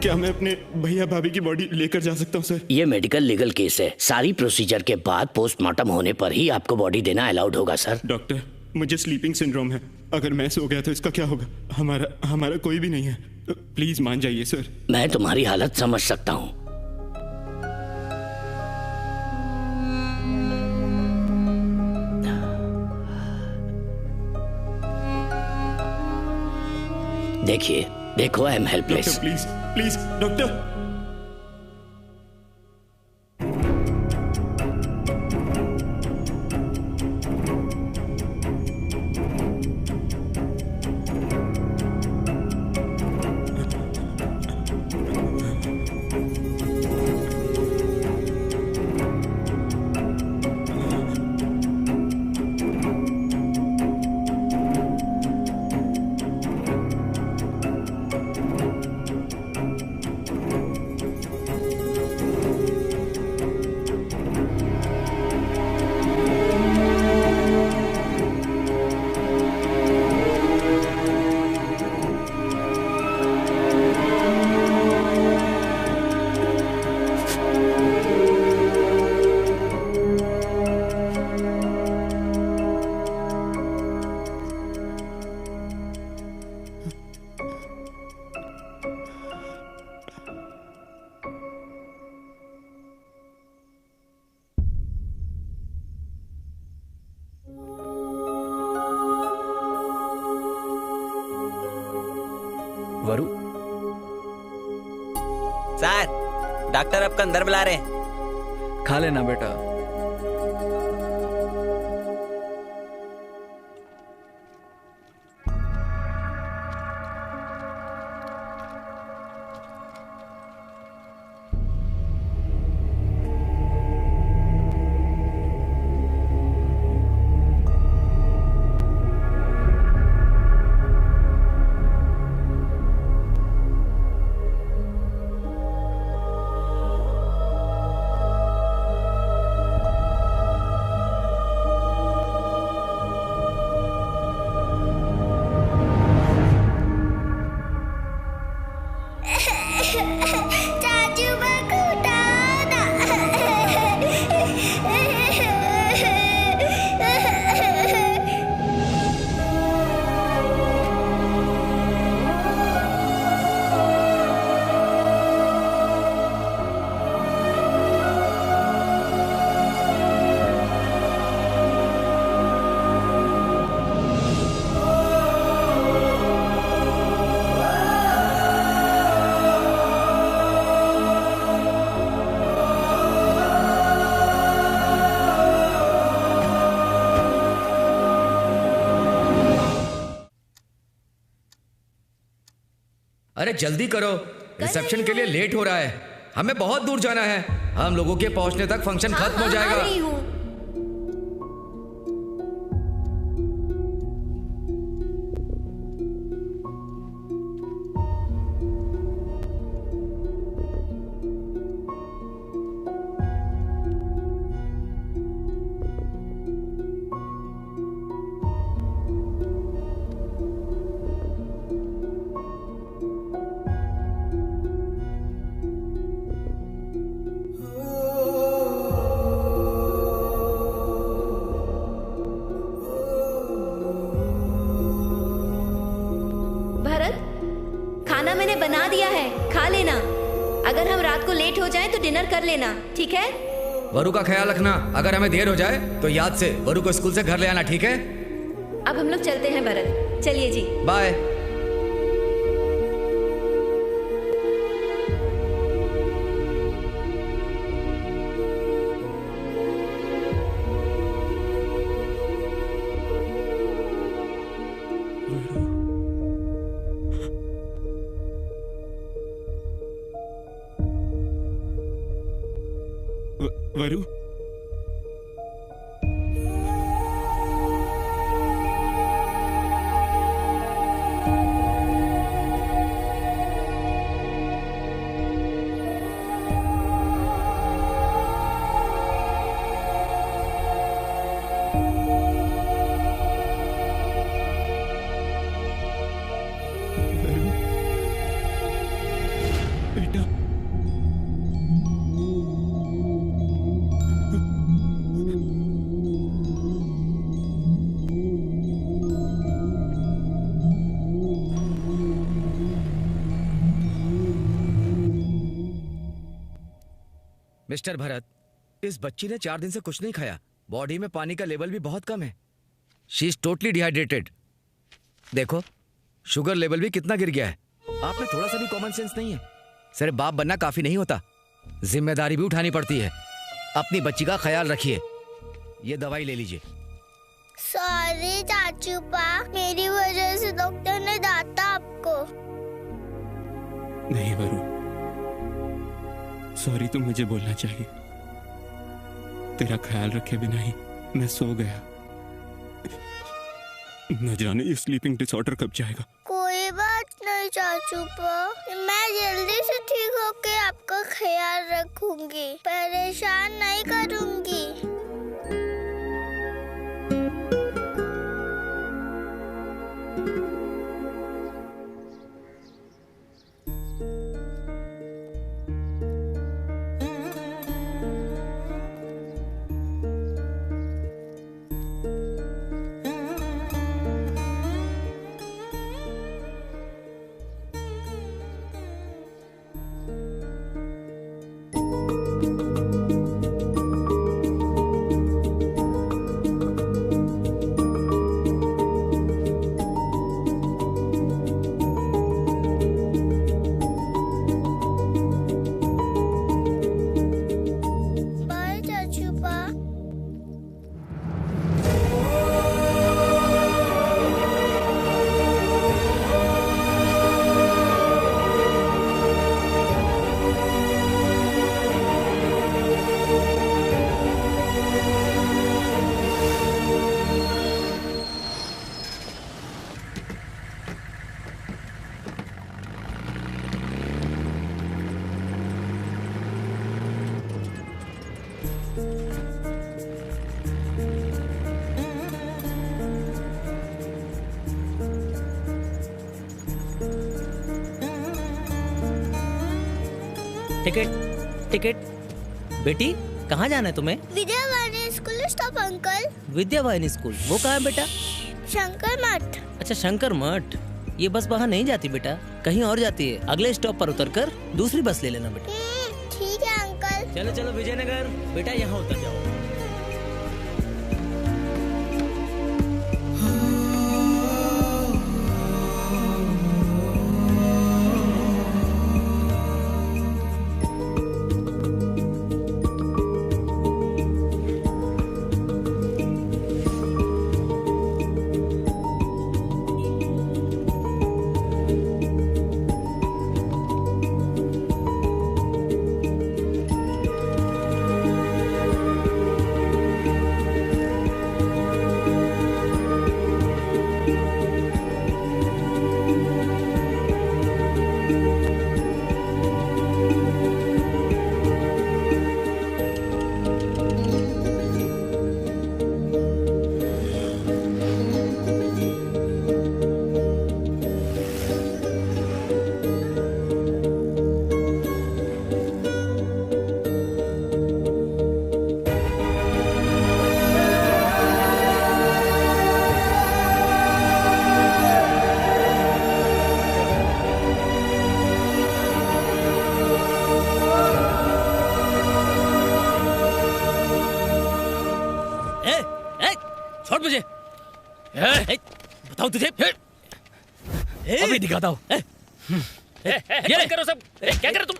क्या मैं अपने भैया भाभी की बॉडी लेकर जा सकता हूँ सर? ये मेडिकल लीगल केस है, सारी प्रोसीजर के बाद पोस्टमार्टम होने पर ही आपको बॉडी देना अलाउड होगा सर। डॉक्टर मुझे स्लीपिंग सिंड्रोम है, अगर मैं सो गया तो इसका क्या होगा? हमारा कोई भी नहीं है, प्लीज मान जाइए सर। मैं तुम्हारी हालत समझ सकता हूँ। देखिए, देखो I am helpless. Please please doctor. वरु, सर डॉक्टर आपको अंदर बुला रहे हैं। खा लेना बेटा। अरे जल्दी करो, रिसेप्शन के लिए लेट हो रहा है। हमें बहुत दूर जाना है। हम लोगों के पहुंचने तक फंक्शन खत्म हो जाएगा। कर लेना, ठीक है? वरु का ख्याल रखना। अगर हमें देर हो जाए तो याद से वरु को स्कूल से घर ले आना, ठीक है? अब हम लोग चलते हैं भरत। चलिए जी, बाय। वरु, मिस्टर भरत, इस बच्ची ने 4 दिन से कुछ नहीं खाया। बॉडी में पानी का लेवल भी बहुत कम है। She is totally dehydrated. देखो, शुगर लेवल भी कितना गिर गया है। आप में थोड़ा सा भी कॉमन सेंस नहीं है। सिर्फ बाप बनना काफी नहीं होता, जिम्मेदारी भी उठानी पड़ती है। अपनी बच्ची का ख्याल रखिए। ये दवाई ले लीजिए। सॉरी चाचू पा, मेरी वजह से डॉक्टर ने डांटा आपको। नहीं वरु, सॉरी तो मुझे बोलना चाहिए। तेरा ख्याल रखे बिना ही मैं सो गया। न जाने ये स्लीपिंग डिसऑर्डर कब जाएगा। कोई बात नहीं चाचू पा, मैं जल्दी से ठीक होके आपका ख्याल रखूंगी, परेशान नहीं करूंगी। Ticket ticket. बेटी कहाँ जाना है तुम्हें? Vidyavahini school stop uncle. Vidyavahini school, वो कहाँ है बेटा? शंकर मठ। अच्छा शंकर मठ। ये बस वहाँ नहीं जाती बेटा, कहीं और जाती है। अगले स्टॉप पर उतरकर दूसरी बस ले लेना बेटा। ठीक है अंकल। चलो चलो विजयनगर बेटा, यहाँ उतर जाओ। छोड़ मुझे। बताओ तुझे। अभी दिखाता हूँ। ये करो सब। क्या कर रहे तुम?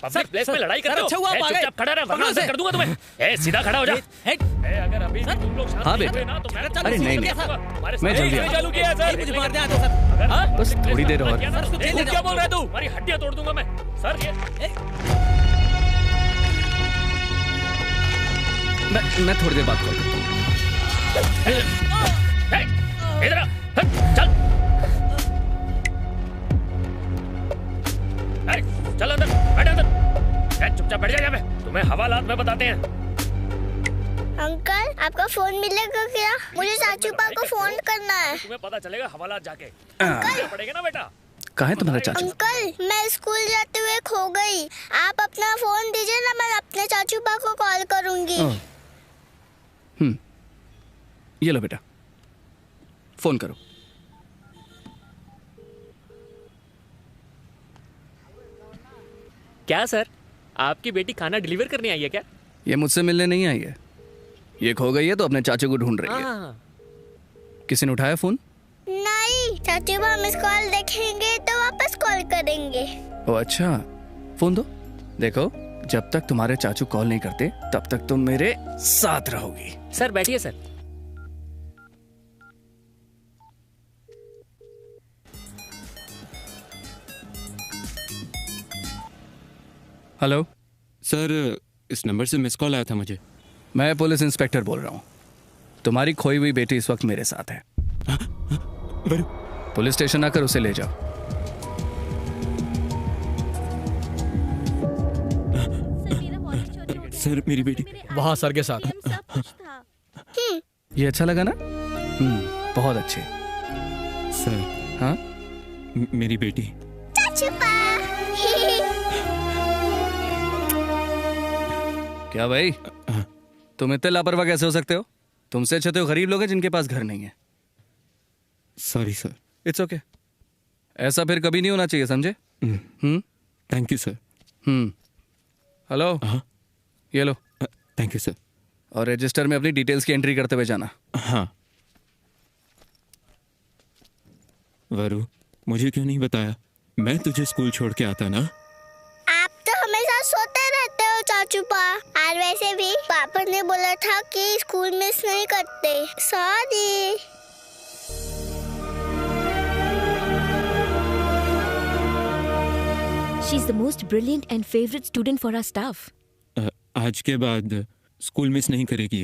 पब्लिक प्लेस में लड़ाई कर रहे हो? अच्छा हुआ आप आ गए। चुपचाप खड़ा रह, वरना ऐसे कर दूंगा तुम्हें। सीधा खड़ा हो जा। अगर अभी तुम लोग शांत नहीं हुए ना तो मैं अरे नहीं मैं जल्दी आ चालू किया है सर। मुझे मार दे सर। बस थोड़ी देर और। क्या बोल रहा है तू? हमारी हड्डियां तोड़ दूंगा मैं सर। ये मैं थोड़ी देर बात करता हूँ। इधर आ, चल चल अंदर बैठ अंदर। चुपचाप बैठ जा यहाँ पे, तुम्हें हवालात में बताते हैं। अंकल आपका फोन मिलेगा क्या? मुझे चाचू पा को फोन करना है। तुम्हें पता चलेगा हवालात जाके। अंकल पड़ेगा ना बेटा। कहाँ है तुम्हारा चाचू? अंकल मैं स्कूल जाते हुए खो गई। आप अपना फोन दीजिए ना, मैं अपने चाचू पा को कॉल करूंगी। ये लो बेटा, फोन करो। क्या सर, आपकी बेटी खाना डिलीवर करने आई है क्या? ये मुझसे मिलने नहीं आई है, ये खो गई है तो अपने चाचू को ढूंढ रही है। किसी ने उठाया फोन? नहीं, चाचू बा मिस कॉल देखेंगे तो वापस कॉल करेंगे। ओ अच्छा, फोन दो। देखो जब तक तुम्हारे चाचू कॉल नहीं करते तब तक तुम मेरे साथ रहोगी। सर बैठिए सर। हेलो सर, इस नंबर से मिस कॉल आया था मुझे। मैं पुलिस इंस्पेक्टर बोल रहा हूँ। तुम्हारी खोई हुई बेटी इस वक्त मेरे साथ है। पुलिस स्टेशन आकर उसे ले जाओ। सर मेरी बेटी वहाँ सर के साथ। ये अच्छा लगा ना? बहुत अच्छे। सर हाँ मेरी बेटी। क्या भाई, तुम इतने लापरवाह कैसे हो सकते हो? तुमसे अच्छे तो गरीब लोग हैं जिनके पास घर नहीं है। Sorry sir. इट्स ओके, ऐसा फिर कभी नहीं होना चाहिए, समझे? Thank you sir. हेलो, ये लो। Thank you sir. और रजिस्टर में अपनी डिटेल्स की एंट्री करते हुए जाना। हाँ। वरु, मुझे क्यों नहीं बताया? मैं तुझे स्कूल छोड़ के आता ना। आप तो हमेशा सोते रहते हो चाचू पा। और वैसे भी पापा ने बोला था कि स्कूल मिस नहीं करते। Sorry. She is the most brilliant and favorite student for our staff. आज के बाद स्कूल मिस नहीं करेगी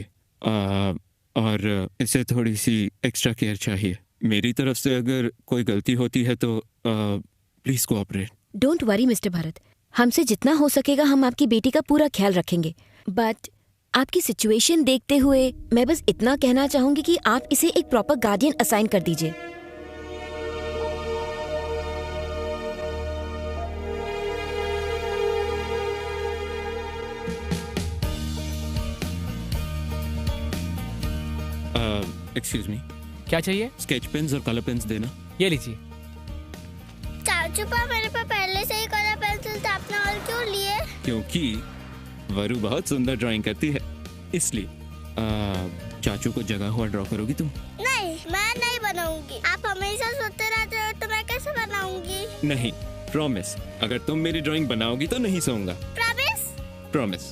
और इसे थोड़ी सी एक्स्ट्रा केयर चाहिए मेरी तरफ से। अगर कोई गलती होती है तो please cooperate. Don't worry mister Bharat, हमसे जितना हो सकेगा हम आपकी बेटी का पूरा ख्याल रखेंगे। बट आपकी सिचुएशन देखते हुए मैं बस इतना कहना चाहूंगी कि आप इसे एक प्रॉपर गार्डियन असाइन कर दीजिए। एक्सक्यूज मी, क्या चाहिए? स्केच पेन्स और कलर पेन्स देना। ये लीजिए। चाचू पा, मेरे पास पहले से ही कलर पेंसिल था, आपने और क्यों लिए? क्योंकि वरु बहुत सुंदर ड्राइंग करती है, इसलिए। चाचू को जगा हुआ ड्रॉ करोगी तुम? नहीं, मैं नहीं बनाऊंगी। आप हमेशा सोते रहते हो तो मैं कैसे बनाऊंगी? नहीं, प्रॉमिस। अगर तुम मेरी ड्राइंग बनाओगी तो नहीं सोऊंगा। प्रॉमिस? प्रॉमिस।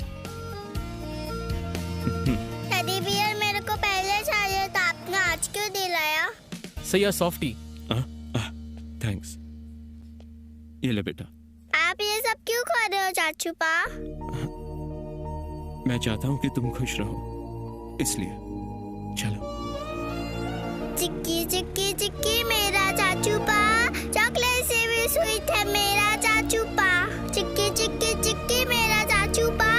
टेडी बियर मेरे को पहले चाहिए था, आपने आज क्यों दिलाया? सही है सॉफ्टी। थैंक्स। ये ले बेटा। आप ये सब क्यों खा रहे हो चाचू पा? मैं चाहता हूँ कि तुम खुश रहो, इसलिए। चलो। चिक्की चिक्की चिक्की मेरा चाचू पा, चॉकलेट से भी स्वीट है मेरा चाचू पा। चिक्की चिक्की चिक्की मेरा चाचू पा,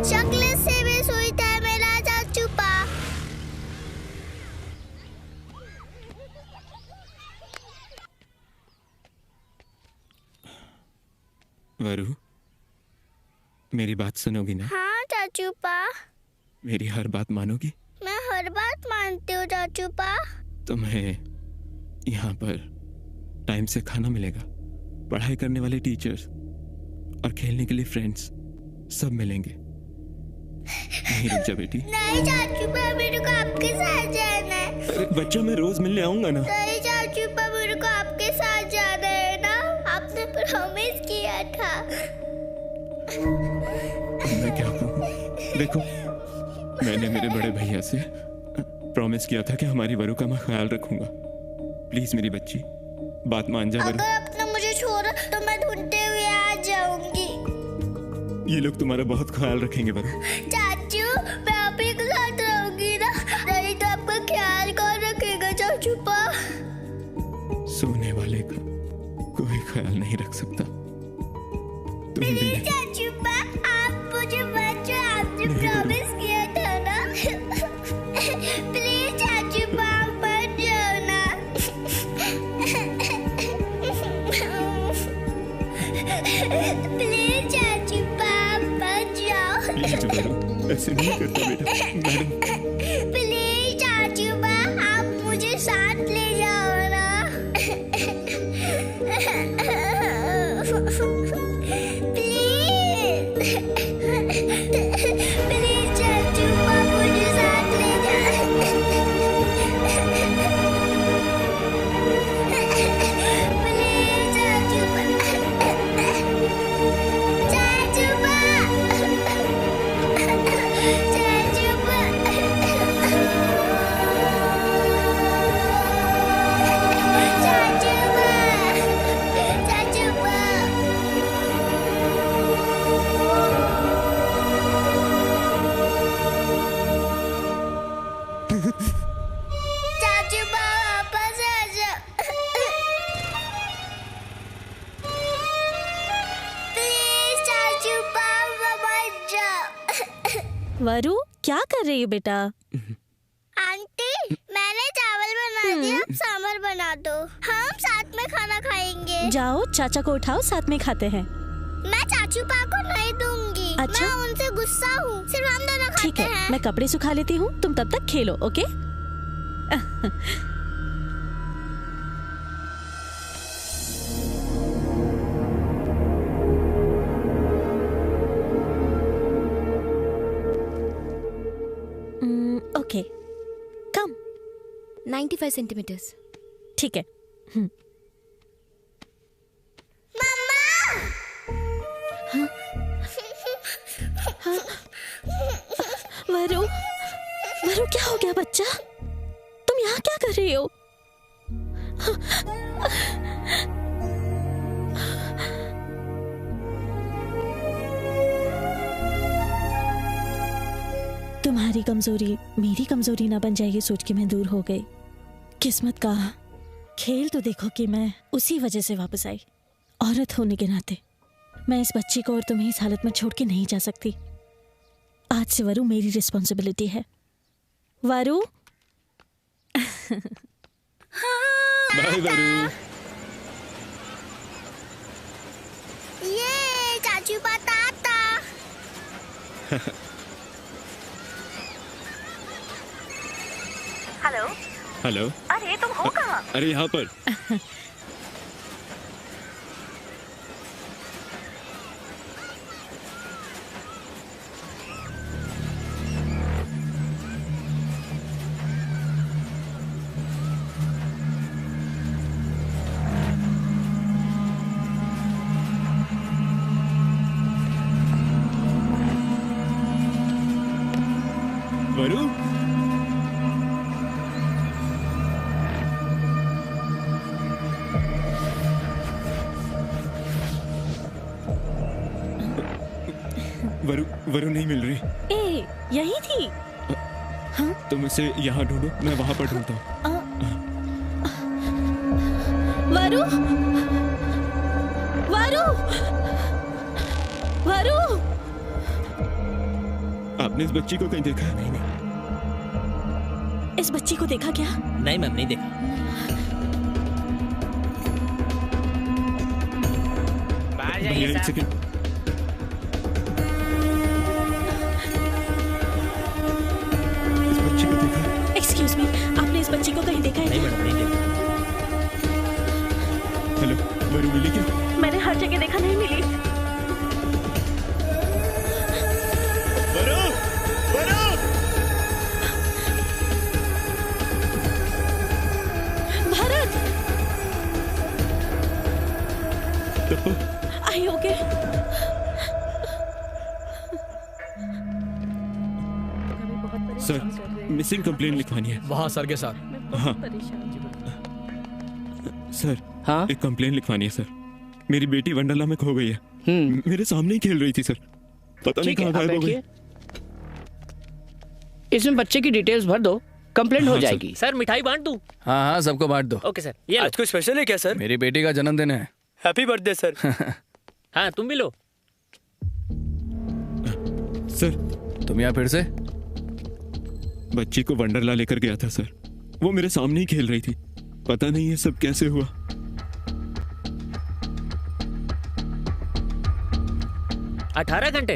चॉकलेट से भी स्वीट है मेरा चाचू पा। वरु, मेरी बात सुनोगी ना? हाँ चाचू पा। मेरी हर बात मानोगी? मैं हर बात मानती हूँ चाचू पा। तुम्हें यहाँ पर टाइम से खाना मिलेगा, पढ़ाई करने वाले टीचर्स और खेलने के लिए फ्रेंड्स सब मिलेंगे। नहीं रुक जा बेटी। नहीं चाचू पा, मेरे को आपके साथ जाना है। अरे बच्चा, मैं रोज मिलने आऊंगा ना। नहीं चाचू पा, मेरे को आपके साथ जाना है ना, आपने प्रॉमिस किया था। मैं क्या कहूँ? देखो, मैंने मेरे बड़े भैया से प्रॉमिस किया था कि हमारी वरु का मैं ख्याल रखूंगा। प्लीज मेरी बच्ची, बात मान जा वरु। अगर आपने मुझे छोड़ा तो मैं ढूंढते हुए आ जाऊंगी। ये लोग तुम्हारा बहुत ख्याल रखेंगे वरु। चाचू, मैं आप ही के साथ रहूंगी ना, नहीं तो आपका ख्याल कौन रखेगा चाचू पा? सोने वाले का कोई ख्याल नहीं रख सकता। तुम भी नहीं। चाचू पा, आप मुझे बचाओ, आपने प्रॉमिस किया था ना। प्लीज चाचू पा, मत जाओ ना। प्लीज चाचू पा, मत जाओ। प्लीज वरु, ऐसे नहीं करता बेटा। मैडम। प्लीज चाचू पा, आप मुझे साथ ले जाओ ना। प्लीज चाचू पा, मुझे साथ ले जाओ। प्लीज चाचू पा। चाचू पा। चाचू पा। चाचू पा। चाचू पा, वापस आ जाओ। प्लीज चाचू पा, मत जाओ। वरु, क्या कर रही है बेटा? आंटी, मैंने चावल बना दिया, आप सांभर बना दो, हम साथ में खाना खाएंगे। जाओ, चाचा को उठाओ, साथ में खाते हैं। मैं चाचू पा को नहीं दूंगी। अच्छा? मैं उनसे गुस्सा हूँ, सिर्फ हम दोनों ठीक खाते है, हैं। मैं कपड़े सुखा लेती हूँ, तुम तब तक खेलो, ओके? ओके, कम 95 सेंटीमीटर्स। ठीक है। वरु, वरु क्या हो गया बच्चा? तुम यहाँ क्या कर रही हो? तुम्हारी कमजोरी मेरी कमजोरी ना बन जाएगी सोच के मैं दूर हो गई। किस्मत का खेल तो देखो कि मैं उसी वजह से वापस आई। औरत होने के नाते मैं इस बच्ची को और तुम्हें इस हालत में छोड़ के नहीं जा सकती। आज से वरु मेरी रिस्पॉन्सिबिलिटी है। वरु। बाय वरु। ये चाचू बताता। Hello hello. अरे तुम हो कहाँ? अरे यहाँ पर। वरु, वरु वरु नहीं मिल रही। ए, यही थी। तुम इसे यहाँ ढूंढो, मैं वहाँ पर ढूंढता हूँ। वरु, वरु, वरु। आपने इस बच्ची को कहीं देखा? नहीं नहीं। इस बच्ची को देखा क्या? नहीं मैम, नहीं देखा। बाहर भैया जाइए एक साहब। सेकंड। इस बच्ची को देखा? एक्सक्यूज मी, आपने इस बच्ची को कहीं देखा है? नहीं मैडम, नहीं देखा। हेलो, वरु मिली क्या? मैंने हर जगह देखा, नहीं मिली। वरु, वरु! भारत, तप्पू, आई ओके? सर, मिसिंग कंप्लेन लिखवानी है। वहाँ सर के साथ। हाँ सर। हाँ? एक कंप्लेन लिखवानी है सर। मेरी बेटी वंडरला में खो गई है। मेरे सामने ही खेल रही थी सर। पता नहीं ठीक है, कहाँ आप गायब हो गई। बैठिए। इसमें बच्चे की डिटेल्स भर दो, कंप्लेंट हो हाँ, सर। जाएगी। सर मिठाई बांट दूं? हाँ हाँ, सबको बांट दो। ओके सर, ये लो। आज कोई स्पेशल है क्या सर? मेरी बेटी का जन्मदिन है। Happy birthday sir. हाँ तुम भी लो। सर, तुम यहाँ फिर से? बच्ची को वंडरला लेकर गया था सर। वो मेरे सामने ही खेल रही थी। पता नहीं ये सब कैसे हुआ। अठारह घंटे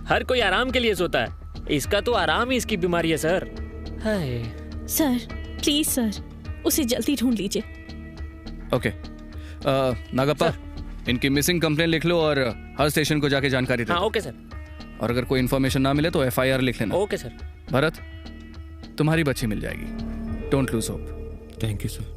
हर कोई आराम के लिए सोता है। इसका तो आराम ही इसकी बीमारी है sir. Hi. Sir please sir, उसे जल्दी ढूंढ लीजिए। ओके नागप्पा, इनकी मिसिंग कंप्लेन लिख लो और हर स्टेशन को जाके जानकारी दे हाँ दो। Okay sir. और अगर कोई इन्फॉर्मेशन ना मिले तो FIR लिख लेना। Okay sir. भरत, तुम्हारी बच्ची मिल जाएगी। Don't lose hope. Thank you sir.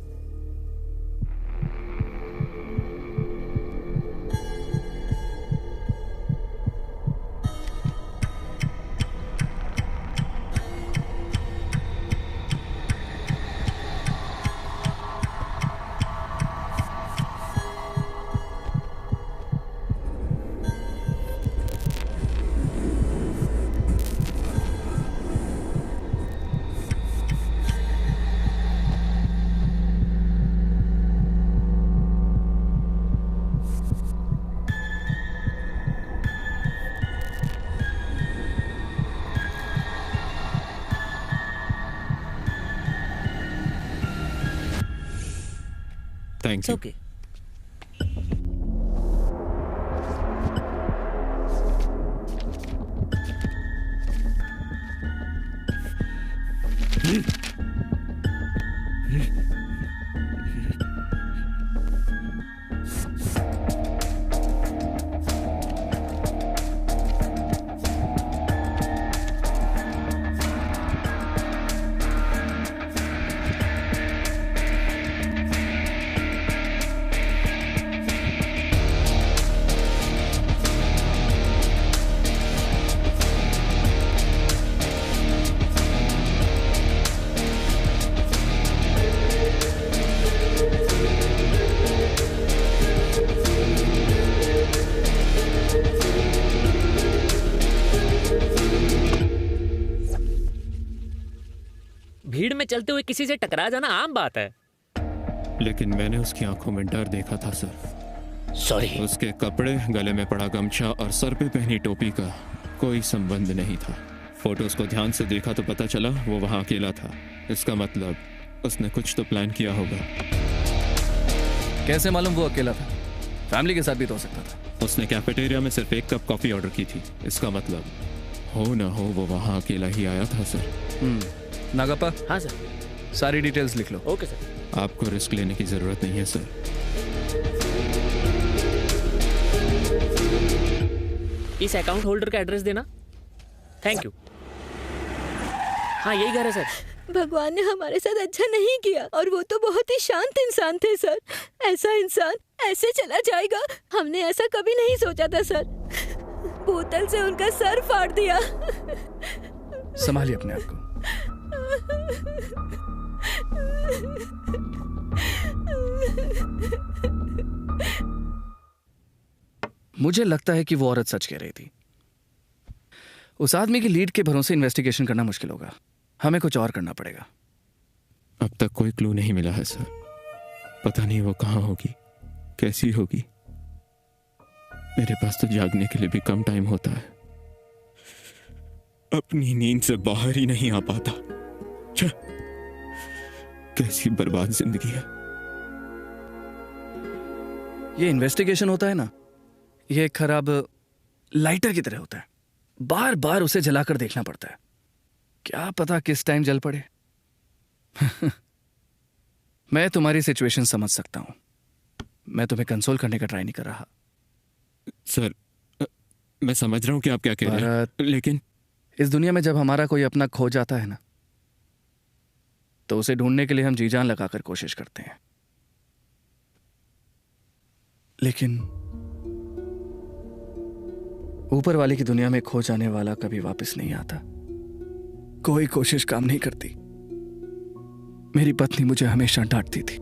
Thank you. Okay. भीड़ में चलते हुए किसी से टकरा जाना आम बात है। लेकिन मैंने उसकी आंखों में डर देखा था सर। सॉरी। उसके कपड़े, गले में पड़ा गमछा और सर पे पहनी टोपी का कोई संबंध नहीं था। फोटोज को ध्यान से देखा तो पता चला वो वहां अकेला था। इसका मतलब उसने कुछ तो प्लान किया होगा। कैसे मालूम वो अकेला था? फैमिली के साथ भी तो हो सकता था। उसने कैफेटेरिया में सिर्फ 1 कप कॉफी ऑर्डर की थी। इसका मतलब हो ना हो वो वहां अकेला ही आया था सर। नागप्पा। हाँ सर। सारी डिटेल्स लिख लो। Okay sir. आपको रिस्क लेने की जरूरत नहीं है सर। इस अकाउंट होल्डर का एड्रेस देना। Thank you. हाँ यही घर है सर। भगवान ने हमारे साथ अच्छा नहीं किया, और वो तो बहुत ही शांत इंसान थे सर। ऐसा इंसान ऐसे चला जाएगा, हमने ऐसा कभी नहीं सोचा था सर। बोतल से उनका सर फाड़ दिया। संभालिए अपने आप को। मुझे लगता है कि वो औरत सच कह रही थी। उस आदमी की लीड के भरोसे इन्वेस्टिगेशन करना मुश्किल होगा, हमें कुछ और करना पड़ेगा। अब तक कोई क्लू नहीं मिला है सर। पता नहीं वो कहाँ होगी, कैसी होगी। मेरे पास तो जागने के लिए भी कम टाइम होता है, अपनी नींद से बाहर ही नहीं आ पाता। कैसी बर्बाद जिंदगी है। ये इन्वेस्टिगेशन होता है ना, ये एक खराब लाइटर की तरह होता है। बार बार उसे जलाकर देखना पड़ता है, क्या पता किस टाइम जल पड़े। मैं तुम्हारी सिचुएशन समझ सकता हूं, मैं तुम्हें कंसोल करने का ट्राई नहीं कर रहा। सर मैं समझ रहा हूं कि आप क्या कह रहे हैं, लेकिन इस दुनिया में जब हमारा कोई अपना खो जाता है ना, तो उसे ढूंढने के लिए हम जी जान लगाकर कोशिश करते हैं, लेकिन ऊपर वाले की दुनिया में खो जाने वाला कभी वापस नहीं आता। कोई कोशिश काम नहीं करती। मेरी पत्नी मुझे हमेशा डांटती थी।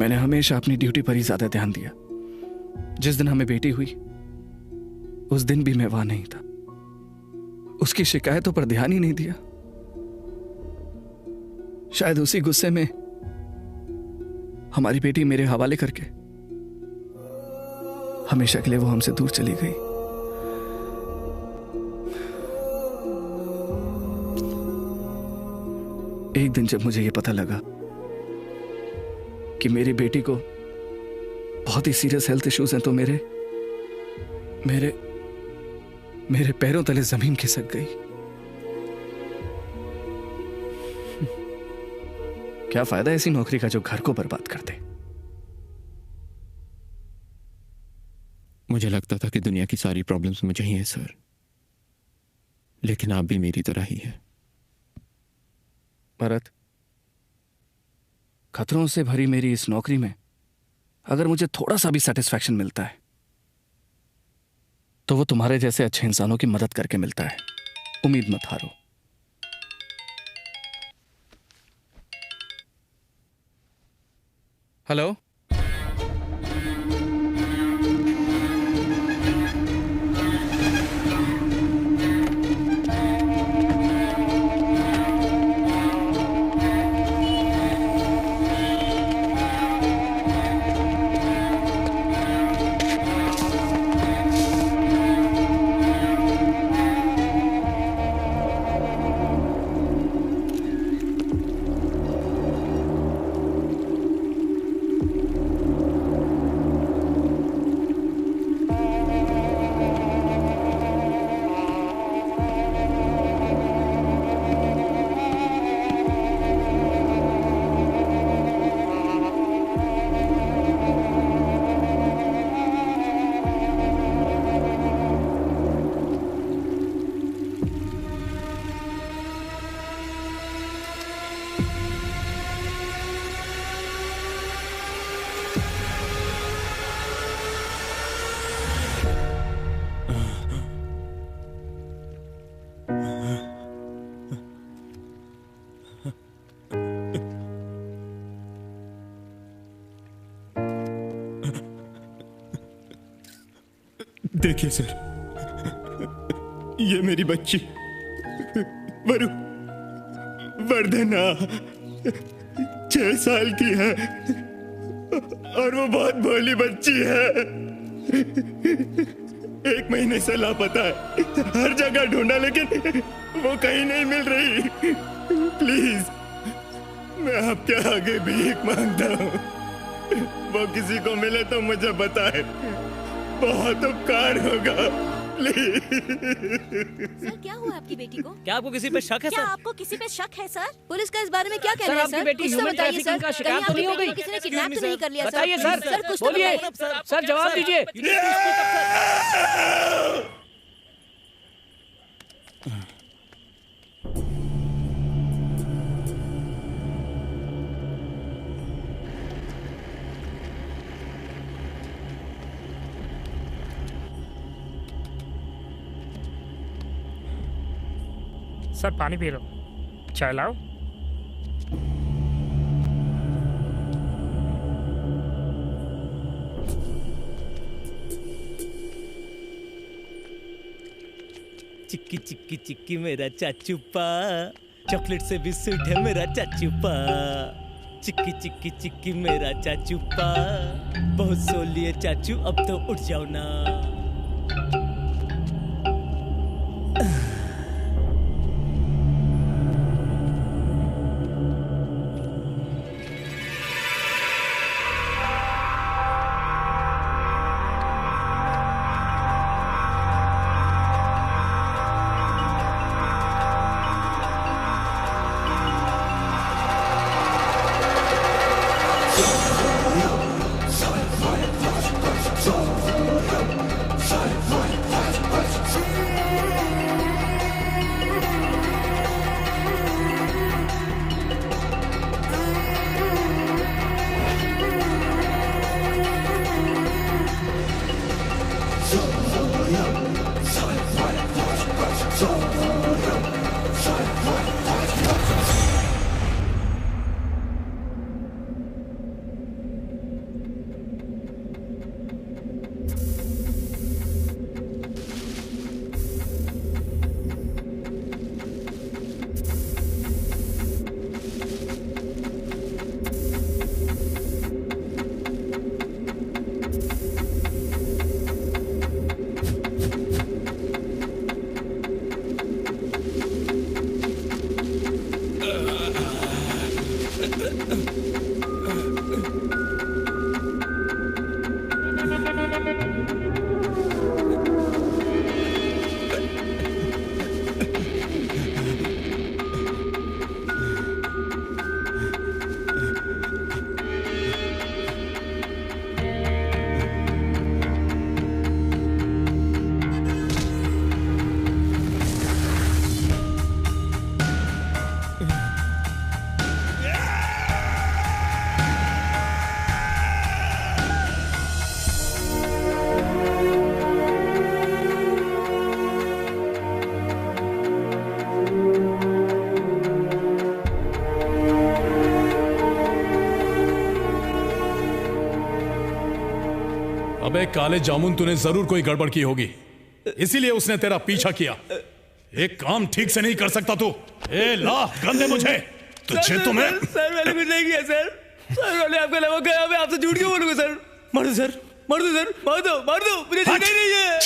मैंने हमेशा अपनी ड्यूटी पर ही ज्यादा ध्यान दिया। जिस दिन हमें बेटी हुई, उस दिन भी मैं वहां नहीं था। उसकी शिकायतों पर ध्यान ही नहीं दिया। शायद उसी गुस्से में हमारी बेटी मेरे हवाले करके हमेशा के लिए वो हमसे दूर चली गई। एक दिन जब मुझे यह पता लगा कि मेरी बेटी को बहुत ही सीरियस हेल्थ इश्यूज हैं, तो मेरे मेरे मेरे पैरों तले जमीन खिसक गई। क्या फायदा ऐसी नौकरी का जो घर को बर्बाद कर दे। मुझे लगता था कि दुनिया की सारी प्रॉब्लम्स मुझे ही हैं सर, लेकिन आप भी मेरी तरह ही है। भरत, खतरों से भरी मेरी इस नौकरी में अगर मुझे थोड़ा सा भी सेटिस्फैक्शन मिलता है, तो वो तुम्हारे जैसे अच्छे इंसानों की मदद करके मिलता है। उम्मीद मत हारो। हेलो, देखिए सर, ये मेरी बच्ची वर्धना 6 साल की है और वो बहुत भोली बच्ची है। 1 महीने से लापता है, हर जगह ढूंढा लेकिन वो कहीं नहीं मिल रही। प्लीज, मैं आपके आगे भीख मांगता हूँ, वो किसी को मिले तो मुझे बताए, बहुत उपकार होगा। सर क्या हुआ आपकी बेटी को? क्या आपको किसी पे शक है क्या सर? आपको किसी पे शक है सर? पुलिस का इस बारे में क्या सर, कहना है आपकी सर? बेटी कुछ तो ह्यूमन बताइए ट्रैफिकिंग सर। का शिकार कहीं तो नहीं आपकी हो बेटी गई? को किसी ने किडनैप तो नहीं कर लिया सर? बताइए सर, सर कुछ तो बोलिए बताइए। सर, जवाब दीजिए। सर पानी पी लो, चाय लाओ। चिक्की चिक्की चिक्की मेरा चाचूपा, चॉकलेट से भी स्वीट है मेरा चाचूपा। चिक्की चिक्की चिक्की मेरा चाचूपा, बहुत सो लिए चाचू, अब तो उठ जाओ ना। अबे काले जामुन, तूने जरूर कोई गड़बड़ की होगी, इसीलिए उसने तेरा पीछा किया। एक काम ठीक से नहीं कर सकता तू? ए ला गन दे मुझे, तुझे तो मैं। सर मैंने कुछ नहीं किया सर, सर मैंने आपके अलावा गया, मैं आपसे झूठ क्यों बोलूंगा सर? मार दो सर, मार दो सर, मार दो, मार दो, मुझे झूठा ही नहीं है।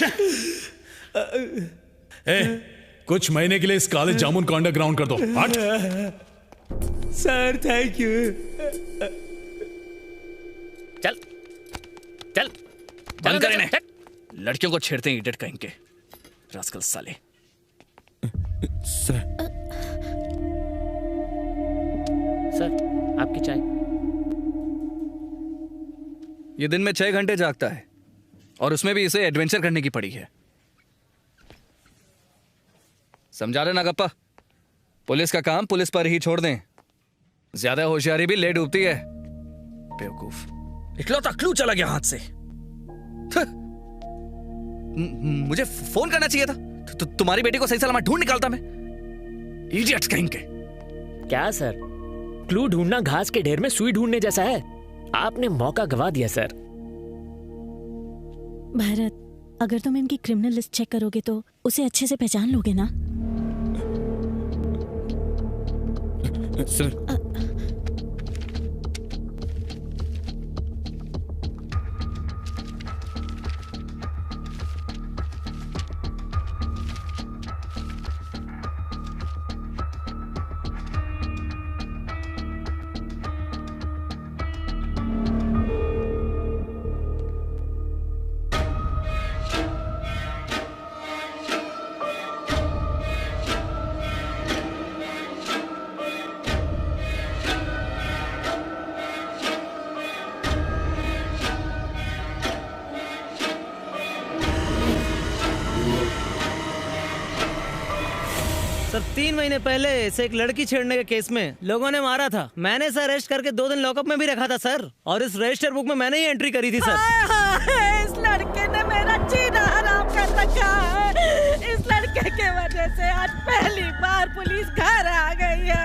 ए, कुछ महीने के लिए इस काले जामुन को अंडरग्राउंड कर दो। हट। Sir thank you. चल चल बंद कर इन्हें। लड़कियों को छेड़ते हैं इडियट कहीं के रास्कल साले। सर आपकी चाय। ये दिन में 6 घंटे जागता है और उसमें भी इसे एडवेंचर करने की पड़ी है। समझा रहे ना गप्पा? पुलिस का काम पुलिस पर ही छोड़ दें, ज्यादा होशियारी भी ले डूबती है। बेवकूफ, इकलौता क्लू चला गया हाथ से। मुझे फोन करना चाहिए था, तुम्हारी बेटी को सही सलामत ढूंढ निकालता मैं। इडियट्स कहीं के। क्या सर, क्लू ढूंढना घास के ढेर में सुई ढूंढने जैसा है। आपने मौका गवा दिया सर। भारत, अगर तुम इनकी क्रिमिनल लिस्ट चेक करोगे तो उसे अच्छे से पहचान लोगे ना? सर 3 महीने पहले इसे एक लड़की छेड़ने के केस में लोगों ने मारा था। मैंने इसे अरेस्ट करके 2 दिन लॉकअप में भी रखा था सर, और इस रजिस्टर बुक में मैंने ही एंट्री करी थी सर। इस लड़के ने मेरा जीना हराम कर रखा है। इस लड़के के वजह से आज पहली बार पुलिस घर आ गई है।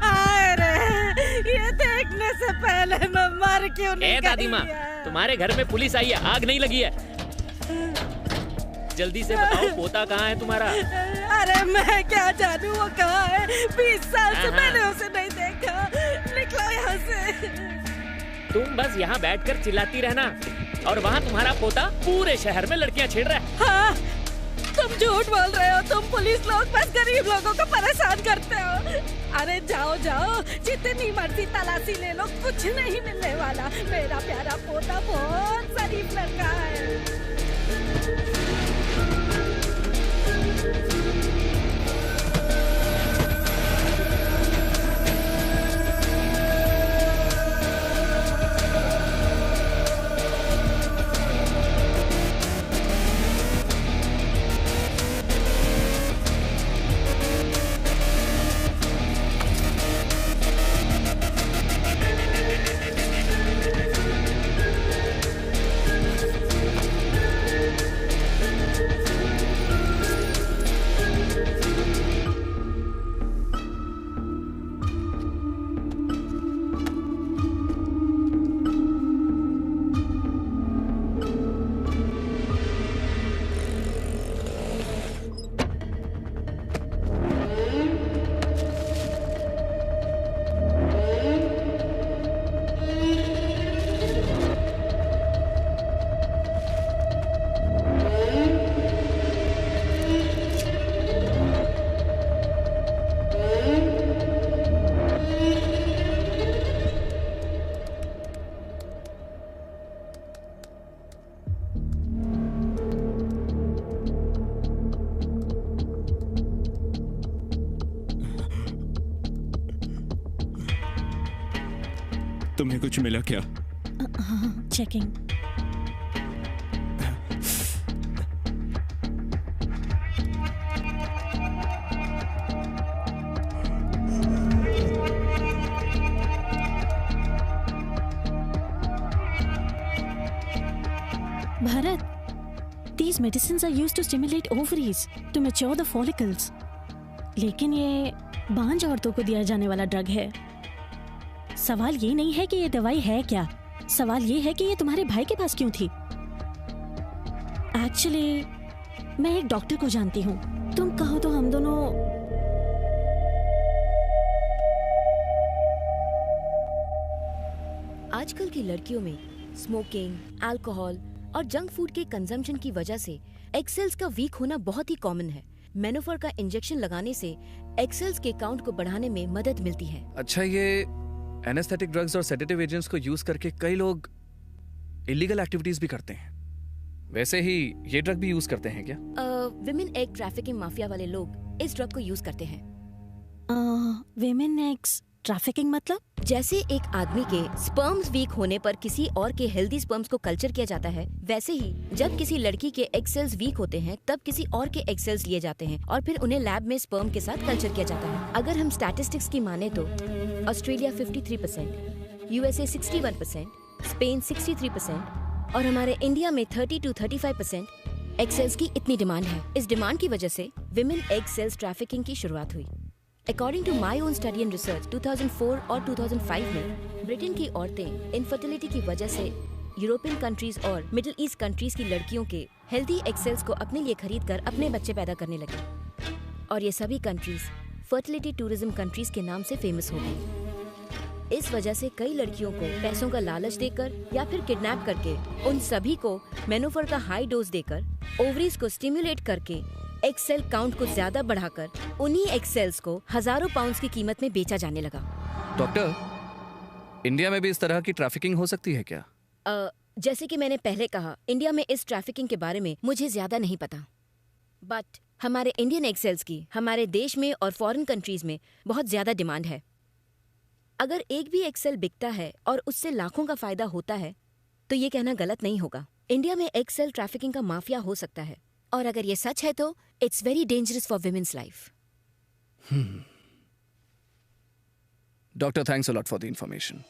आए रे, ये देखने से पहले मैं मर क्यों नहीं गई? दादी माँ, तुम्हारे घर में पुलिस आई है, आग नहीं लगी है। जल्दी से बताओ पोता कहाँ है तुम्हारा? अरे मैं क्या जानूं वो कहाँ है? 20 साल से मैंने उसे नहीं देखा। निकलो यहाँ से। तुम बस यहाँ बैठकर चिल्लाती रहना, और वहाँ तुम्हारा पोता पूरे शहर में लड़कियाँ छेड़ रहा है। हाँ, तुम झूठ बोल रहे हो। तुम पुलिस लोग बस गरीब लोगों को परेशान करते हो। अरे जाओ जाओ, जितनी मर्जी तलाशी ले लो, कुछ नहीं मिलने वाला। मेरा प्यारा पोता बहुत शरीफ लड़का है। तुम्हें कुछ मिला क्या? हाँ, checking. Bharat, these medicines are used to stimulate ovaries to mature the follicles. लेकिन ये बांझ औरतों को दिया जाने वाला ड्रग है। सवाल ये नहीं है कि ये दवाई है क्या, सवाल ये है कि ये तुम्हारे भाई के पास क्यों थी। एक्चुअली मैं एक डॉक्टर को जानती हूँ, तुम कहो तो हम दोनों। आजकल की लड़कियों में स्मोकिंग, अल्कोहल और जंक फूड के कंजम्पशन की वजह से एग सेल्स का वीक होना बहुत ही कॉमन है। मेनोफर का इंजेक्शन लगाने से एग सेल्स के काउंट को बढ़ाने में मदद मिलती है। अच्छा, ये एनेस्थेटिक ड्रग्स और सेडेटिव एजेंट्स को यूज करके कई लोग इलीगल एक्टिविटीज भी करते हैं। वैसे ही ये ड्रग भी यूज करते हैं क्या? विमेन एग ट्रैफिकिंग माफिया वाले लोग इस ड्रग को यूज करते हैं। विमेन एग्स ट्रैफिकिंग मतलब? जैसे एक आदमी के स्पर्म्स वीक होने पर किसी और के हेल्दी स्पर्म्स को कल्चर किया जाता है, वैसे ही जब किसी लड़की के एग सेल्स वीक होते हैं तब किसी और के एग सेल्स लिए जाते हैं और फिर उन्हें लैब में स्पर्म के साथ कल्चर किया जाता है। अगर हम स्टैटिस्टिक्स की माने तो ऑस्ट्रेलिया 53%, यूएसए 61%, स्पेन 63% और हमारे इंडिया में 30 to 35% एग सेल्स की इतनी डिमांड है। इस डिमांड की वजह से विमेन एग सेल्स ट्रैफिकिंग की शुरुआत हुई। According to my own study and research, 2004 और 2005 में ब्रिटेन की औरतें इनफर्टिलिटी की वजह से यूरोपियन कंट्रीज और मिडिल ईस्ट कंट्रीज की लड़कियों के हेल्दी एग सेल्स को अपने लिए खरीद कर अपने बच्चे पैदा करने लगी, और ये सभी कंट्रीज फर्टिलिटी टूरिज्म कंट्रीज के नाम से फेमस हो गई। इस वजह से कई लड़कियों को पैसों का लालच देकर या फिर किडनैप करके उन सभी को मेनोफर का हाई डोज देकर ओवरीज को स्टिमुलेट करके एग सेल काउंट को ज्यादा बढ़ाकर उन्हीं एग सेल्स को हजारों पाउंड्स की कीमत में बेचा जाने लगा। डॉक्टर, इंडिया में भी इस तरह की ट्रैफिकिंग हो सकती है क्या? जैसे कि मैंने पहले कहा, इंडिया में इस ट्रैफिकिंग के बारे में मुझे ज्यादा नहीं पता, बट हमारे इंडियन एग सेल्स की हमारे देश में और फॉरेन कंट्रीज में बहुत ज्यादा डिमांड है। अगर एक भी एग सेल बिकता है और उससे लाखों का फायदा होता है तो ये कहना गलत नहीं होगा। इंडिया में एग सेल ट्रैफिकिंग का माफिया हो सकता है, और अगर ये सच है तो it's very dangerous for women's life. Doctor, thanks a lot for the information.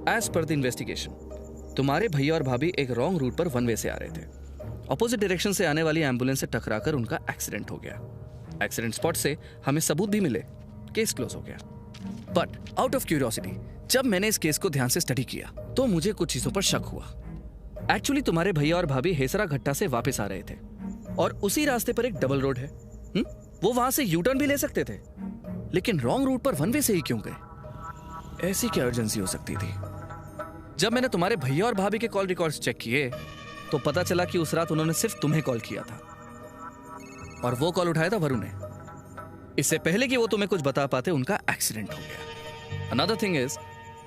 As per the investigation, तुम्हारे भैया और भाभी एक रॉन्ग रूट पर वन वे से आ रहे थे। ऑपोजिट डायरेक्शन से आने वाली एम्बुलेंस से टकराकर उनका एक्सीडेंट हो गया। एक्सीडेंट स्पॉट से हमें सबूत भी मिले, केस क्लोज हो गया। बट आउट ऑफ क्यूरियोसिटी, जब मैंने इस केस को ध्यान से स्टडी किया तो मुझे कुछ चीजों पर शक हुआ। एक्चुअली तुम्हारे भैया और भाभी हेसरा घट्टा से वापस आ रहे थे और उसी रास्ते पर एक डबल रोड है। वो वहां से यू टर्न भी ले सकते थे, लेकिन रॉन्ग रूट पर वन वे से ही क्यों गए? ऐसी क्या अर्जेंसी हो सकती थी? जब मैंने तुम्हारे भैया और भाभी के कॉल रिकॉर्ड्स चेक किए तो पता चला कि उस रात उन्होंने सिर्फ तुम्हें कॉल किया था और वो कॉल उठाया था वरुण ने। इससे पहले कि वो तुम्हें कुछ बता पाते उनका एक्सीडेंट हो गया। Another thing is,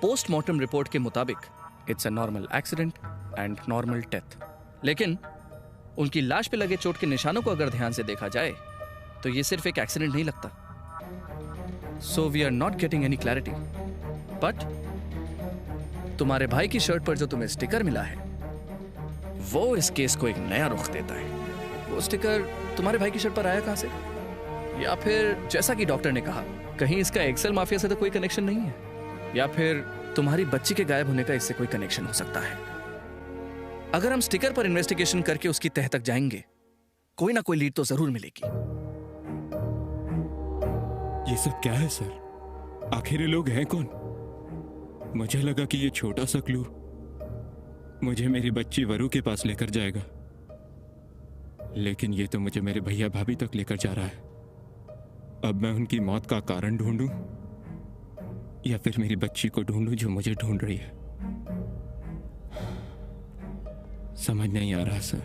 postmortem report के मुताबिक it's a normal accident and normal death. लेकिन उनकी लाश पे लगे चोट के निशानों को अगर ध्यान से देखा जाए तो ये सिर्फ एक एक्सीडेंट नहीं लगता। So we are not getting any clarity. But तुम्हारे भाई की शर्ट पर जो तुम्हें स्टिकर मिला है वो इस केस को एक नया रुख देता है। वो स्टिकर तुम्हारे भाई की शर्ट पर आया कहां से? या फिर जैसा कि डॉक्टर ने कहा, कहीं इसका एक्सेल माफिया से तो कोई कनेक्शन नहीं है? या फिर तुम्हारी बच्ची के गायब होने का इससे कोई कनेक्शन हो सकता है? अगर हम स्टिकर पर इन्वेस्टिगेशन करके उसकी तह तक जाएंगे, कोई ना कोई लीड तो जरूर मिलेगी। ये सब क्या है सर? आखिर ये लोग हैं कौन? मुझे लगा कि ये छोटा सा क्लू मुझे मेरी बच्ची वरु के पास लेकर जाएगा, लेकिन ये तो मुझे मेरे भैया भाभी तक लेकर जा रहा है। अब मैं उनकी मौत का कारण ढूंढूं या फिर मेरी बच्ची को ढूंढूं जो मुझे ढूंढ रही है? समझ नहीं आ रहा सर।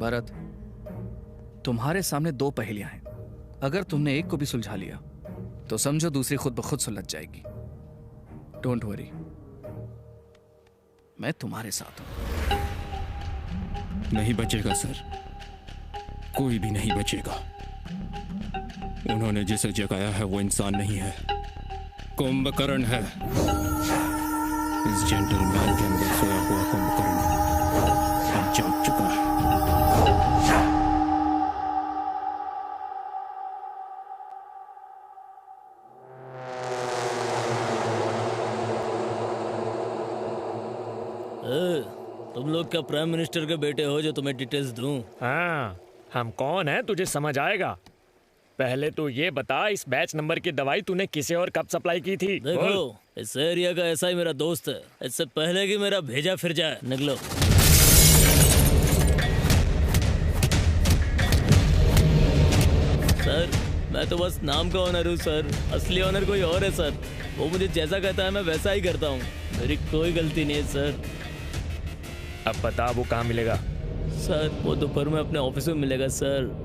भरत, तुम्हारे सामने दो पहेलियां हैं। अगर तुमने एक को भी सुलझा लिया तो समझो दूसरी खुद ब खुद सुलझ जाएगी। डोंट वरी, मैं तुम्हारे साथ हूं। नहीं बचेगा सर, कोई भी नहीं बचेगा। उन्होंने जिसे जगाया है वो इंसान नहीं है, कुंभकर्ण है। इस जेंटलमैन के अंदर सोया हुआ कुंभकर्ण अब जाग चुका है। तुम लोग क्या प्राइम मिनिस्टर के बेटे हो जो तुम्हें डिटेल्स दूं? हाँ, हम कौन हैं तुझे समझ आएगा। पहले तो ये बता, इस बैच नंबर की दवाई तूने किसे और कब सप्लाई की थी? देखो, इस एरिया का ऐसा ही मेरा दोस्त है, इससे पहले कि मेरा भेजा फिर जाए। निकलो। सर, मैं तो बस नाम का ऑनर हूँ सर, असली ऑनर कोई और है सर। वो मुझे जैसा कहता है मैं वैसा ही करता हूँ, मेरी कोई गलती नहीं है सर। अब बता वो कहाँ मिलेगा? सर, वो दोपहर में अपने ऑफिस में मिलेगा सर।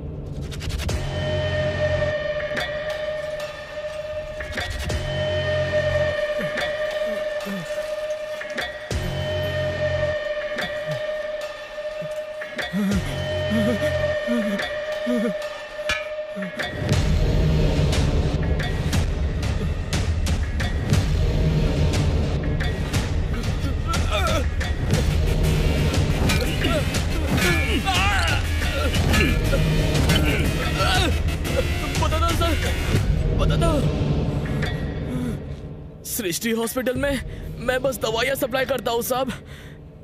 सृष्टि हॉस्पिटल में मैं बस दवाइयां सप्लाई करता हूँ साहब,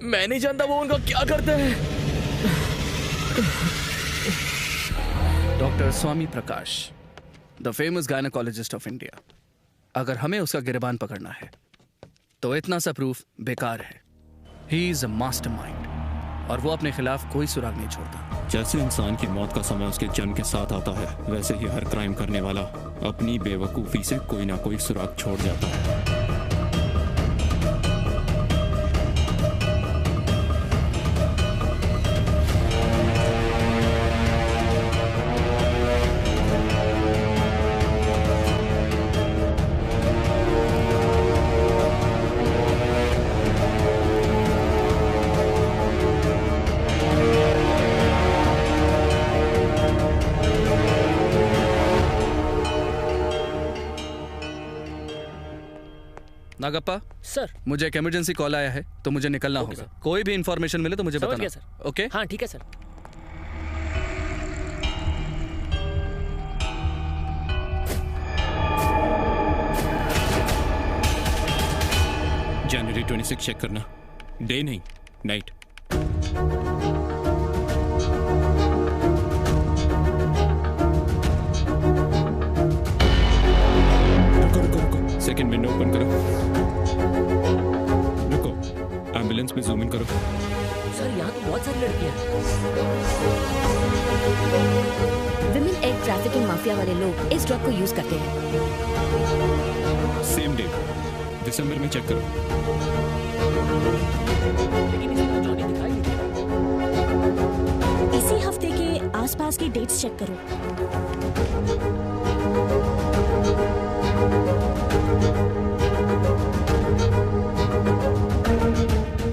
मैं नहीं जानता वो उनका क्या करते हैं। Doctor Swami Prakash, the famous gynaecologist of India. अगर हमें उसका गिरबान पकड़ना है तो इतना सा प्रूफ बेकार है। ही इज अ मास्टरमाइंड और वो अपने खिलाफ कोई सुराग नहीं छोड़ता। जैसे इंसान की मौत का समय उसके जन्म के साथ आता है, वैसे ही हर क्राइम करने वाला अपनी बेवकूफ़ी से कोई ना कोई सुराग छोड़ जाता है। नागप्पा सर, मुझे एक इमरजेंसी कॉल आया है तो मुझे निकलना होगा। कोई भी इंफॉर्मेशन मिले तो मुझे समझ बताना। गया सर। ओके? हाँ ठीक है सर। जनवरी 26 चेक करना, डे नहीं नाइट। रुको, सेकंड विंडो ओपन करो। रुको, एम्बुलेंस में जूम इन करो। सर यहाँ तो बहुत सारी लड़कियाँ हैं। विमेन एग ट्रैफिकिंग माफिया वाले लोग इस ड्रग को यूज करते हैं। सेम डे दिसंबर में चेक करो। लेकिन इसमें तो जॉनी दिखाई नहीं दे। इसी हफ्ते के आसपास की डेट्स चेक करो।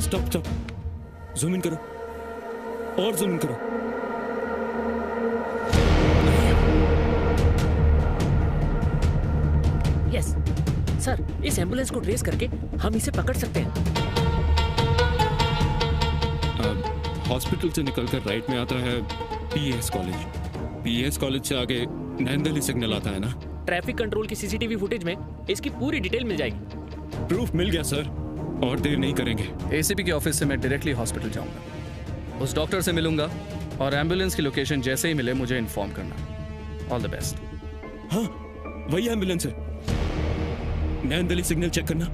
स्टॉप, जूम इन करो और जूम इन करो। यस सर, इस एम्बुलेंस को ट्रेस करके हम इसे पकड़ सकते हैं। हॉस्पिटल से निकलकर राइट में आता है पीएस कॉलेज। पीएस कॉलेज से आगे नैनदली सिग्नल आता है ना। ट्रैफिक कंट्रोल की सीसीटीवी फुटेज में इसकी पूरी डिटेल मिल जाएगी। प्रूफ मिल गया सर, और देर नहीं करेंगे। एसीपी के ऑफिस से मैं डायरेक्टली हॉस्पिटल जाऊंगा, उस डॉक्टर से मिलूंगा और एम्बुलेंस की लोकेशन जैसे ही मिले मुझे इन्फॉर्म करना। All the best. हाँ, वही एम्बुलेंस है। नैनदली सिग्नल चेक करना।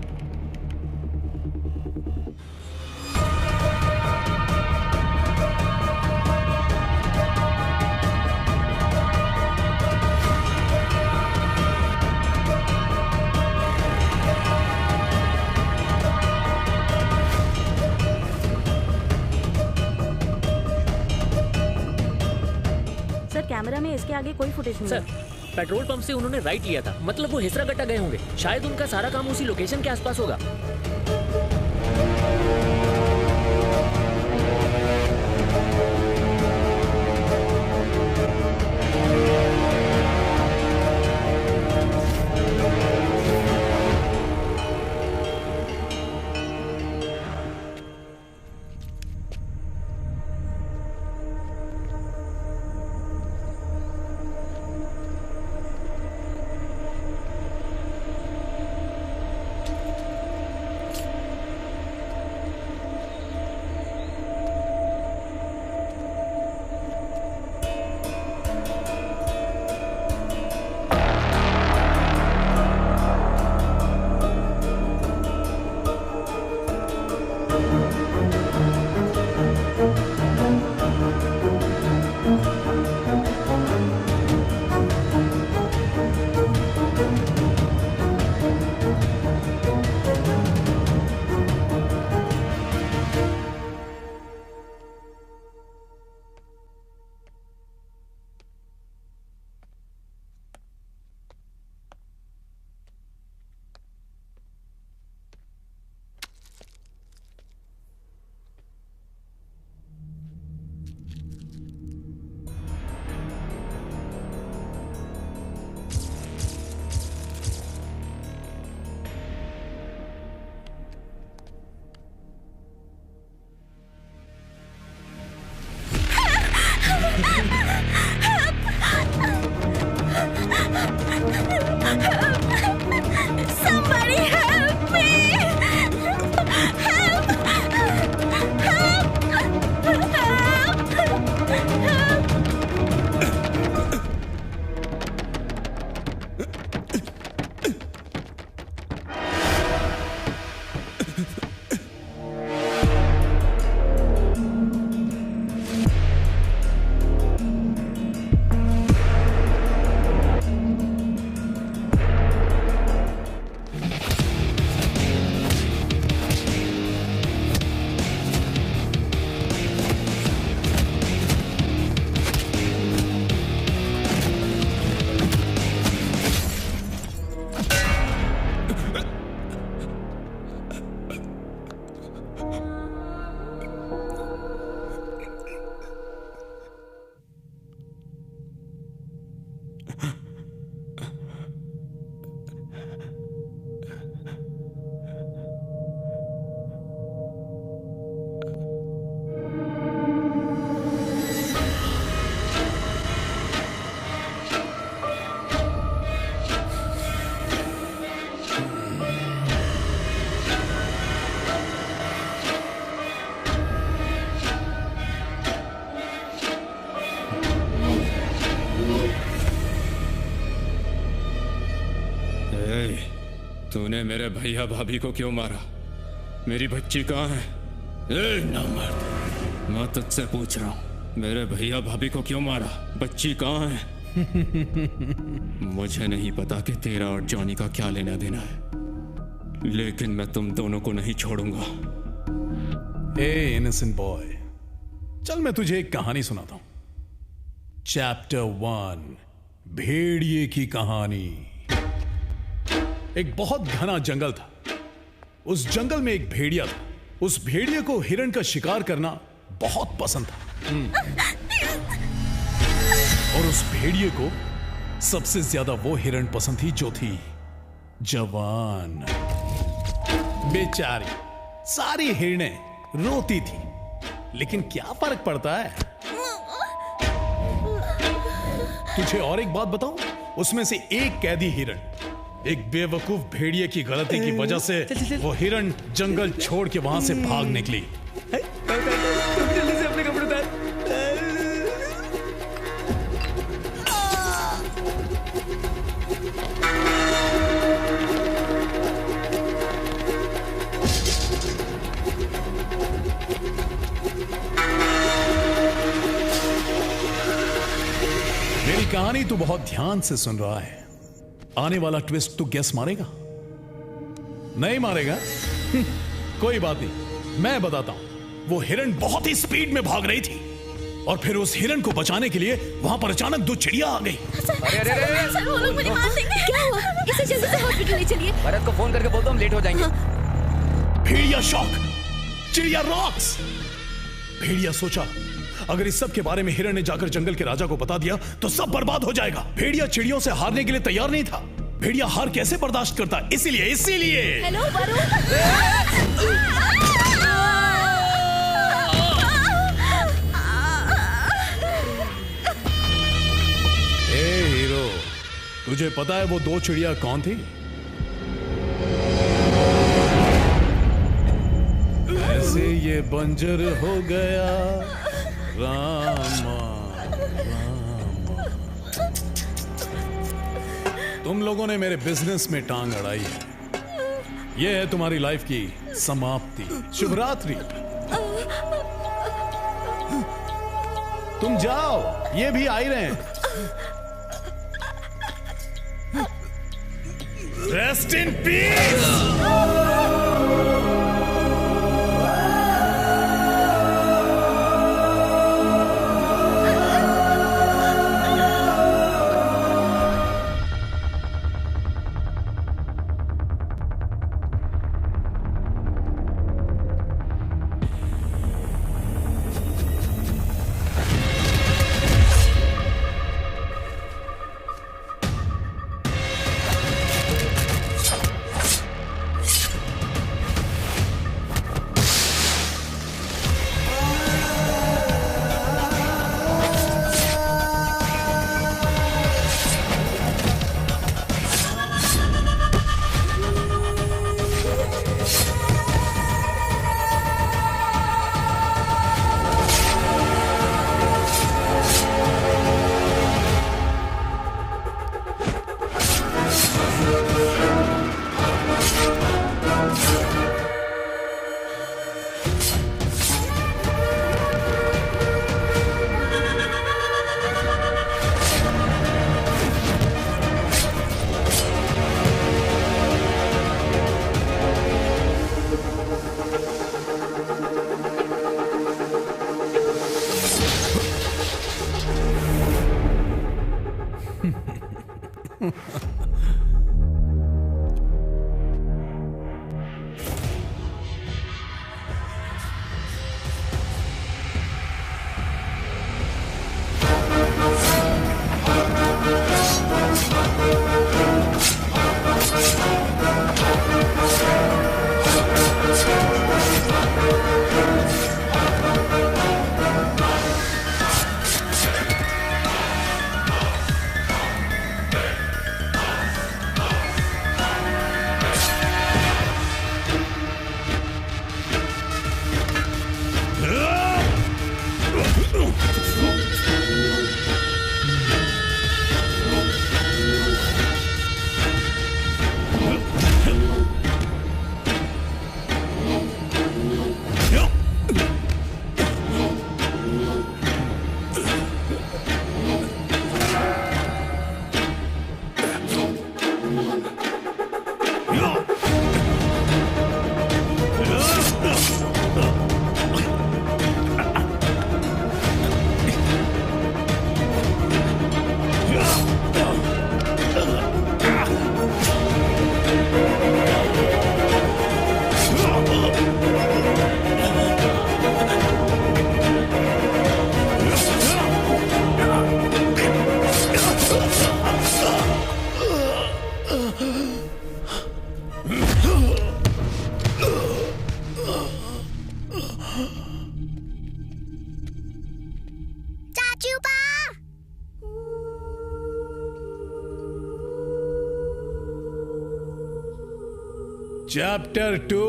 सर कैमरा में इसके आगे कोई फुटेज नहीं सर, पेट्रोल पंप से उन्होंने राइट लिया था, मतलब वो हिसरागट्टा गए होंगे। शायद उनका सारा काम उसी लोकेशन के आसपास होगा। Somebody help me! Help! तूने मेरे भैया भाभी को क्यों मारा? मेरी बच्ची कहाँ है? ए नामर्द, मैं तुझसे पूछ रहा हूँ, मेरे भैया भाभी को क्यों मारा? बच्ची कहाँ है? मुझे नहीं पता कि तेरा और जॉनी का क्या लेना देना है, लेकिन मैं तुम दोनों को नहीं छोड़ूंगा। ए इनोसेंट बॉय, चल मैं तुझे एक कहानी सुनाता हूं। चैप्टर 1, भेड़िए की कहानी। एक बहुत घना जंगल था। उस जंगल में एक भेड़िया था। उस भेड़िए को हिरण का शिकार करना बहुत पसंद था। और उस भेड़िए को सबसे ज्यादा वो हिरण पसंद थी जो थी जवान। बेचारी सारी हिरनें रोती थी, लेकिन क्या फर्क पड़ता है? तुझे और एक बात बताऊं, उसमें से एक कैदी हिरण एक बेवकूफ भेड़िए की गलती की वजह से वो हिरण जंगल छोड़ के वहां से भाग निकली। जल्दी से अपने कपड़े उतार। मेरी कहानी तू बहुत ध्यान से सुन रहा है। आने वाला ट्विस्ट तू गेस मारेगा? नहीं मारेगा? कोई बात नहीं, मैं बताता हूं। वो हिरण बहुत ही स्पीड में भाग रही थी और फिर उस हिरण को बचाने के लिए वहां पर अचानक 2 चिड़िया आ गई। सर, वो लोग मुझे मार देंगे। क्या हुआ? इसे जल्दी से हॉस्पिटल ले चलिए। भरत को फोन करके बोल दो, हम लेट हो जाएंगे। भेड़िया शॉक, चिड़िया रॉक्स। भेड़िया सोचा, अगर इस सब के बारे में हिरण ने जाकर जंगल के राजा को बता दिया तो सब बर्बाद हो जाएगा। भेड़िया चिड़ियों से हारने के लिए तैयार नहीं था। भेड़िया हार कैसे बर्दाश्त करता? इसीलिए हेलो वरुण। ए हीरो, तुझे पता है वो 2 चिड़िया कौन थी? ऐसे ये बंजर हो गया रामा, रामा। तुम लोगों ने मेरे बिजनेस में टांग अड़ाई है। ये है तुम्हारी लाइफ की समाप्ति। शुभ रात्रि। तुम जाओ, ये भी आ ही रहे हैं। Rest in peace. चैप्टर 2।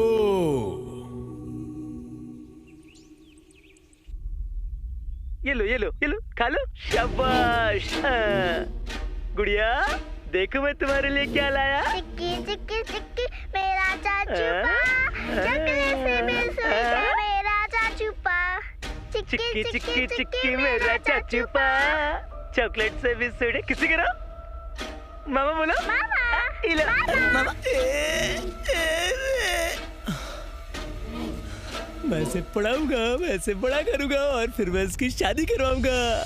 ये लो खा लो। शाबाश। गुड़िया देखो मैं तुम्हारे लिए क्या लाया। चिक्की चिक्की चिक्की मेरा चाचूपा, चॉकलेट से भी स्वीट है मेरा चाचूपा। चिक्की चिक्की चिक्की मेरा चाचूपा, चॉकलेट से भी स्वीट है। किसी के नाम? मामा बोलो। मामा। मैं इसे पढ़ाऊंगा, मैं इसे बड़ा करूंगा और फिर मैं इसकी शादी करवाऊंगा।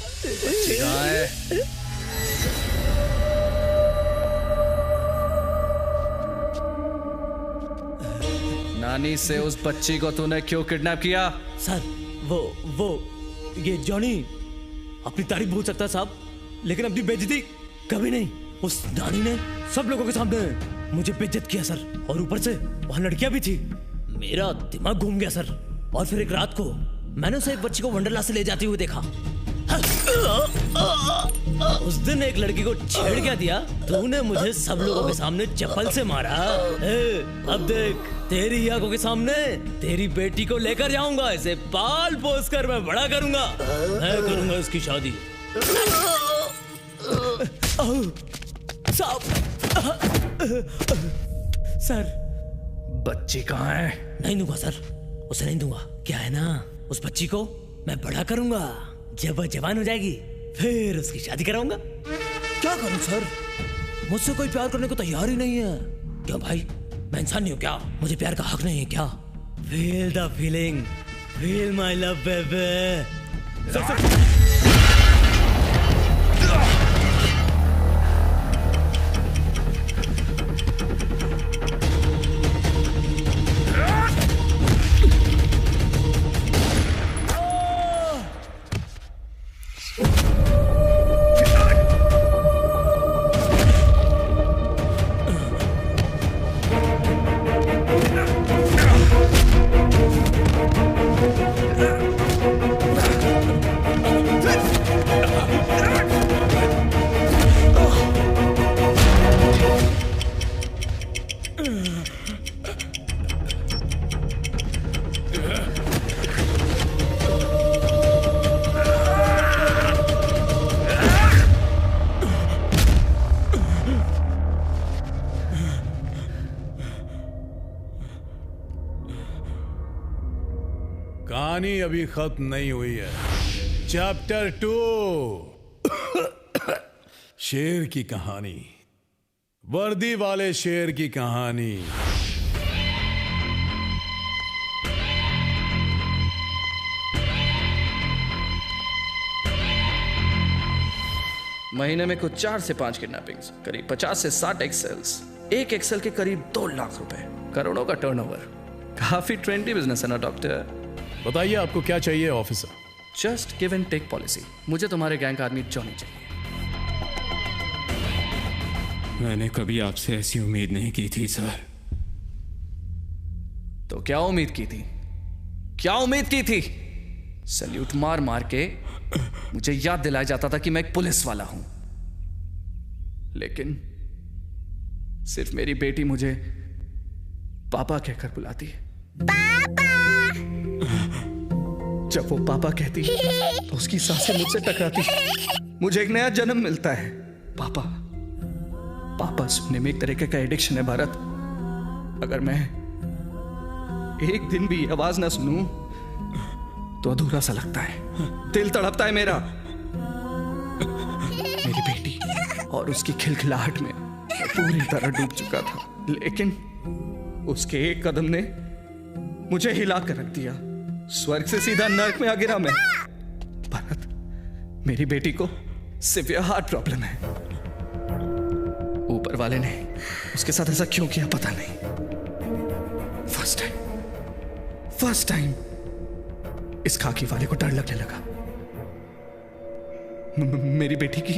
नानी से उस बच्ची को तूने क्यों किडनैप किया? सर वो ये जॉनी अपनी तारीफ बोल सकता साहब, लेकिन अपनी बेइज्जती कभी नहीं। उस नानी ने सब लोगों के सामने मुझे बेइज्जत किया सर, और ऊपर से वहाँ लड़कियां भी थी। मेरा दिमाग घूम गया सर। और फिर एक रात को मैंने उसे एक बच्ची को वंडरला से ले जाते हुए देखा। उस दिन एक लड़की को छेड़ क्या दिया, तूने मुझे सब लोगों के सामने चप्पल से मारा। अब देख तेरी आंखों के सामने तेरी बेटी को लेकर जाऊंगा, इसे पाल पोस कर मैं बड़ा करूंगा। मैं करूंगा इसकी शादी। सर बच्ची कहाँ है? नहीं दूंगा सर, उसे नहीं दूंगा। क्या है ना, उस बच्ची को मैं बड़ा करूंगा, जब वह जवान हो जाएगी फिर उसकी शादी कराऊंगा। क्या करूं सर, मुझसे कोई प्यार करने को तैयार ही नहीं है। क्यों भाई, मैं इंसान नहीं हूं क्या? मुझे प्यार का हक नहीं है क्या? Feel the feeling, feel my love baby. कहानी अभी खत्म नहीं हुई है। चैप्टर 2, शेर की कहानी, वर्दी वाले शेर की कहानी। महीने में कुछ 4 से 5 किडनैपिंग्स, करीब 50 से 60 एक्सेल्स, एक एक्सेल के करीब 2 लाख रुपए, करोड़ों का टर्नओवर। काफी ट्रेंडी बिजनेस है ना डॉक्टर? बताइए आपको क्या चाहिए officer? Just give and take policy. मुझे तुम्हारे गैंग का आदमी जॉनी चाहिए। मैंने कभी आपसे ऐसी उम्मीद नहीं की थी सर। तो क्या उम्मीद की थी? क्या उम्मीद की थी? सैल्यूट मार मार के मुझे याद दिलाया जाता था कि मैं एक पुलिस वाला हूं, लेकिन सिर्फ मेरी बेटी मुझे पापा कहकर बुलाती है। जब वो पापा कहती तो उसकी सांसें मुझसे टकराती, मुझे एक नया जन्म मिलता है। पापा पापा सुनने में एक तरीके का एडिक्शन है भारत। अगर मैं एक दिन भी आवाज ना सुनूं तो अधूरा सा लगता है, दिल तड़पता है मेरा। मेरी बेटी और उसकी खिलखिलाहट में मैं पूरी तरह डूब चुका था, लेकिन उसके एक कदम ने मुझे हिला कर रख दिया। स्वर्ग से सीधा नर्क में आ गिरा मैं। भरत, मेरी बेटी को सिवियर हार्ट प्रॉब्लम है। ऊपर वाले ने उसके साथ ऐसा क्यों किया पता नहीं। फर्स्ट टाइम इस खाकी वाले को डर लगने लगा। मेरी बेटी की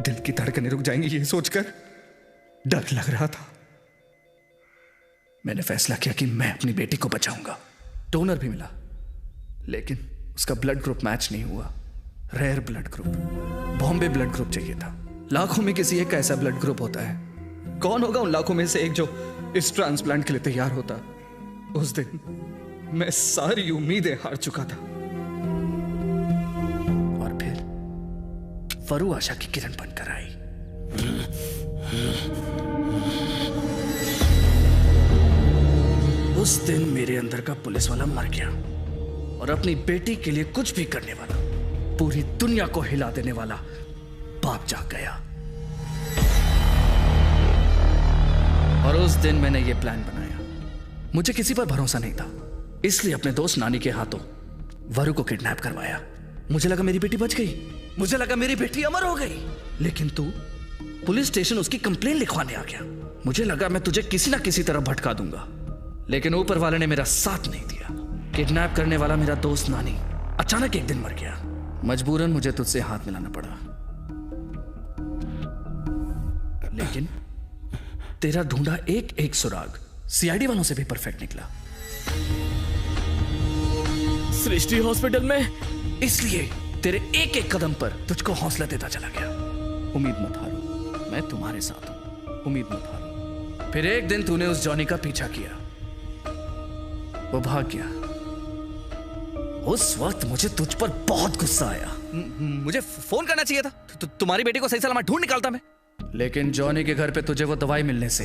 दिल की धड़कनें रुक जाएंगी ये सोचकर डर लग रहा था। मैंने फैसला किया कि मैं अपनी बेटी को बचाऊंगा। डोनर भी मिला, लेकिन उसका ब्लड ग्रुप मैच नहीं हुआ। Rare blood group, Bombay blood group चाहिए था। लाखों में किसी एक का ऐसा ब्लड ग्रुप होता है। कौन होगा उन लाखों में से एक जो इस ट्रांसप्लांट के लिए तैयार होता, उस दिन मैं सारी उम्मीदें हार चुका था। और फिर वरु आशा की किरण बनकर आई। उस दिन मेरे अंदर का पुलिस वाला मर गया और अपनी बेटी के लिए कुछ भी करने वाला, पूरी दुनिया को हिला देने वाला बाप जाग गया। और उस दिन मैंने ये प्लान बनाया। मुझे किसी पर भरोसा नहीं था, इसलिए अपने दोस्त नानी के हाथों वरु को किडनैप करवाया। मुझे लगा मेरी बेटी बच गई, मुझे लगा मेरी बेटी अमर हो गई। लेकिन तू पुलिस स्टेशन उसकी कंप्लेन लिखवाने आ गया। मुझे लगा मैं तुझे किसी ना किसी तरह भटका दूंगा, लेकिन ऊपर वाले ने मेरा साथ नहीं दिया। किडनैप करने वाला मेरा दोस्त नानी अचानक एक दिन मर गया। मजबूरन मुझे तुझसे हाथ मिलाना पड़ा, लेकिन तेरा ढूंढा एक एक सुराग सीआईडी वालों से भी परफेक्ट निकला। सृष्टि हॉस्पिटल में, इसलिए तेरे एक एक कदम पर तुझको हौसला देता चला गया। उम्मीद मत हारो, मैं तुम्हारे साथ हूं, उम्मीद मत हारो। फिर एक दिन तूने उस जॉनी का पीछा किया, वो भाग गया। उस वक्त मुझे तुझ पर बहुत गुस्सा आया। मुझे फोन करना चाहिए था, तुम्हारी बेटी को सही सलामत ढूंढ निकालता मैं। लेकिन जॉनी के घर पे तुझे वो दवाई मिलने से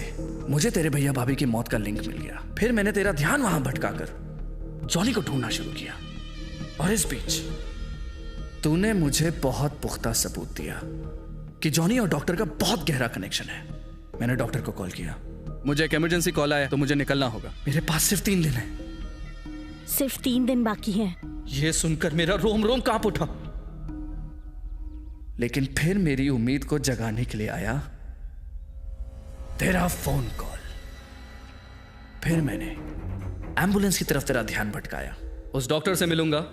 मुझे तेरे भैया भाभी की मौत का लिंक मिल गया। फिर मैंने तेरा ध्यान वहां भटकाकर जॉनी को ढूंढना शुरू किया। और इस बीच तूने मुझे बहुत पुख्ता सबूत दिया कि जॉनी और डॉक्टर का बहुत गहरा कनेक्शन है। मैंने डॉक्टर को कॉल किया, मुझे एक इमरजेंसी कॉल आया तो मुझे निकलना होगा। मेरे पास सिर्फ 3 दिन है। सिर्फ 3 दिन बाकी हैं। यह सुनकर मेरा रोम रोम कांप उठा। लेकिन फिर मेरी उम्मीद को जगाने के लिए आया तेरा फोन कॉल। फिर मैंने एम्बुलेंस की तरफ तेरा ध्यान भटकाया। उस डॉक्टर से मिलूंगा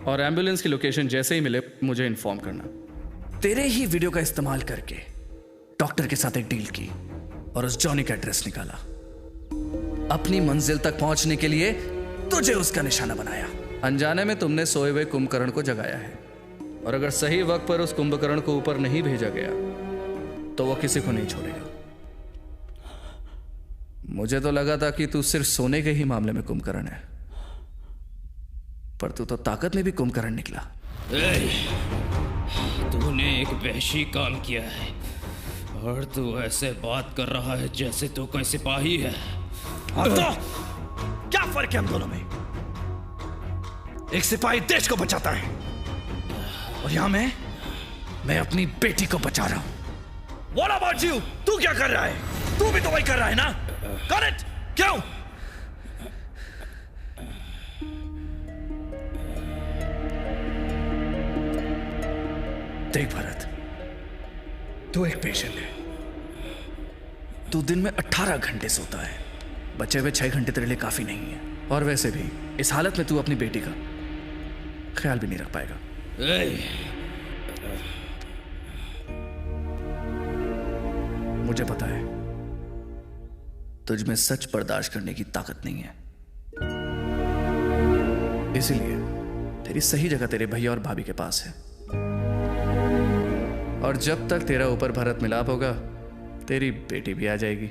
और एम्बुलेंस की लोकेशन जैसे ही मिले मुझे इन्फॉर्म करना। तेरे ही वीडियो का इस्तेमाल करके डॉक्टर के साथ एक डील की और उस जॉनी का एड्रेस निकाला। अपनी मंजिल तक पहुंचने के लिए तुझे उसका निशाना बनाया। अनजाने में तुमने सोए हुए कुंभकर्ण को जगाया है, और अगर सही वक्त पर उस कुंभकर्ण को ऊपर नहीं भेजा गया तो वो किसी को नहीं छोड़ेगा। मुझे तो लगा था कि तू सिर्फ सोने के ही मामले में कुंभकर्ण है, पर तू तो ताकत में भी कुंभकर्ण निकला। तूने एक वहशी काम किया है और तू ऐसे बात कर रहा है जैसे तू कोई सिपाही है। तो क्या फर्क है हम दोनों में? एक सिपाही देश को बचाता है और यहां मैं अपनी बेटी को बचा रहा हूं। What about you? तू क्या कर रहा है? तू भी तो वही कर रहा है ना? Got it? क्यों? देख भरत, तू एक पेशेंट है। तू दिन में 18 घंटे सोता है, बचे हुए 6 घंटे तेरे लिए काफी नहीं है। और वैसे भी इस हालत में तू अपनी बेटी का ख्याल भी नहीं रख पाएगा। मुझे पता है तुझ में सच बर्दाश्त करने की ताकत नहीं है, इसीलिए तेरी सही जगह तेरे भैया और भाभी के पास है। और जब तक तेरा ऊपर भरत मिलाप होगा तेरी बेटी भी आ जाएगी।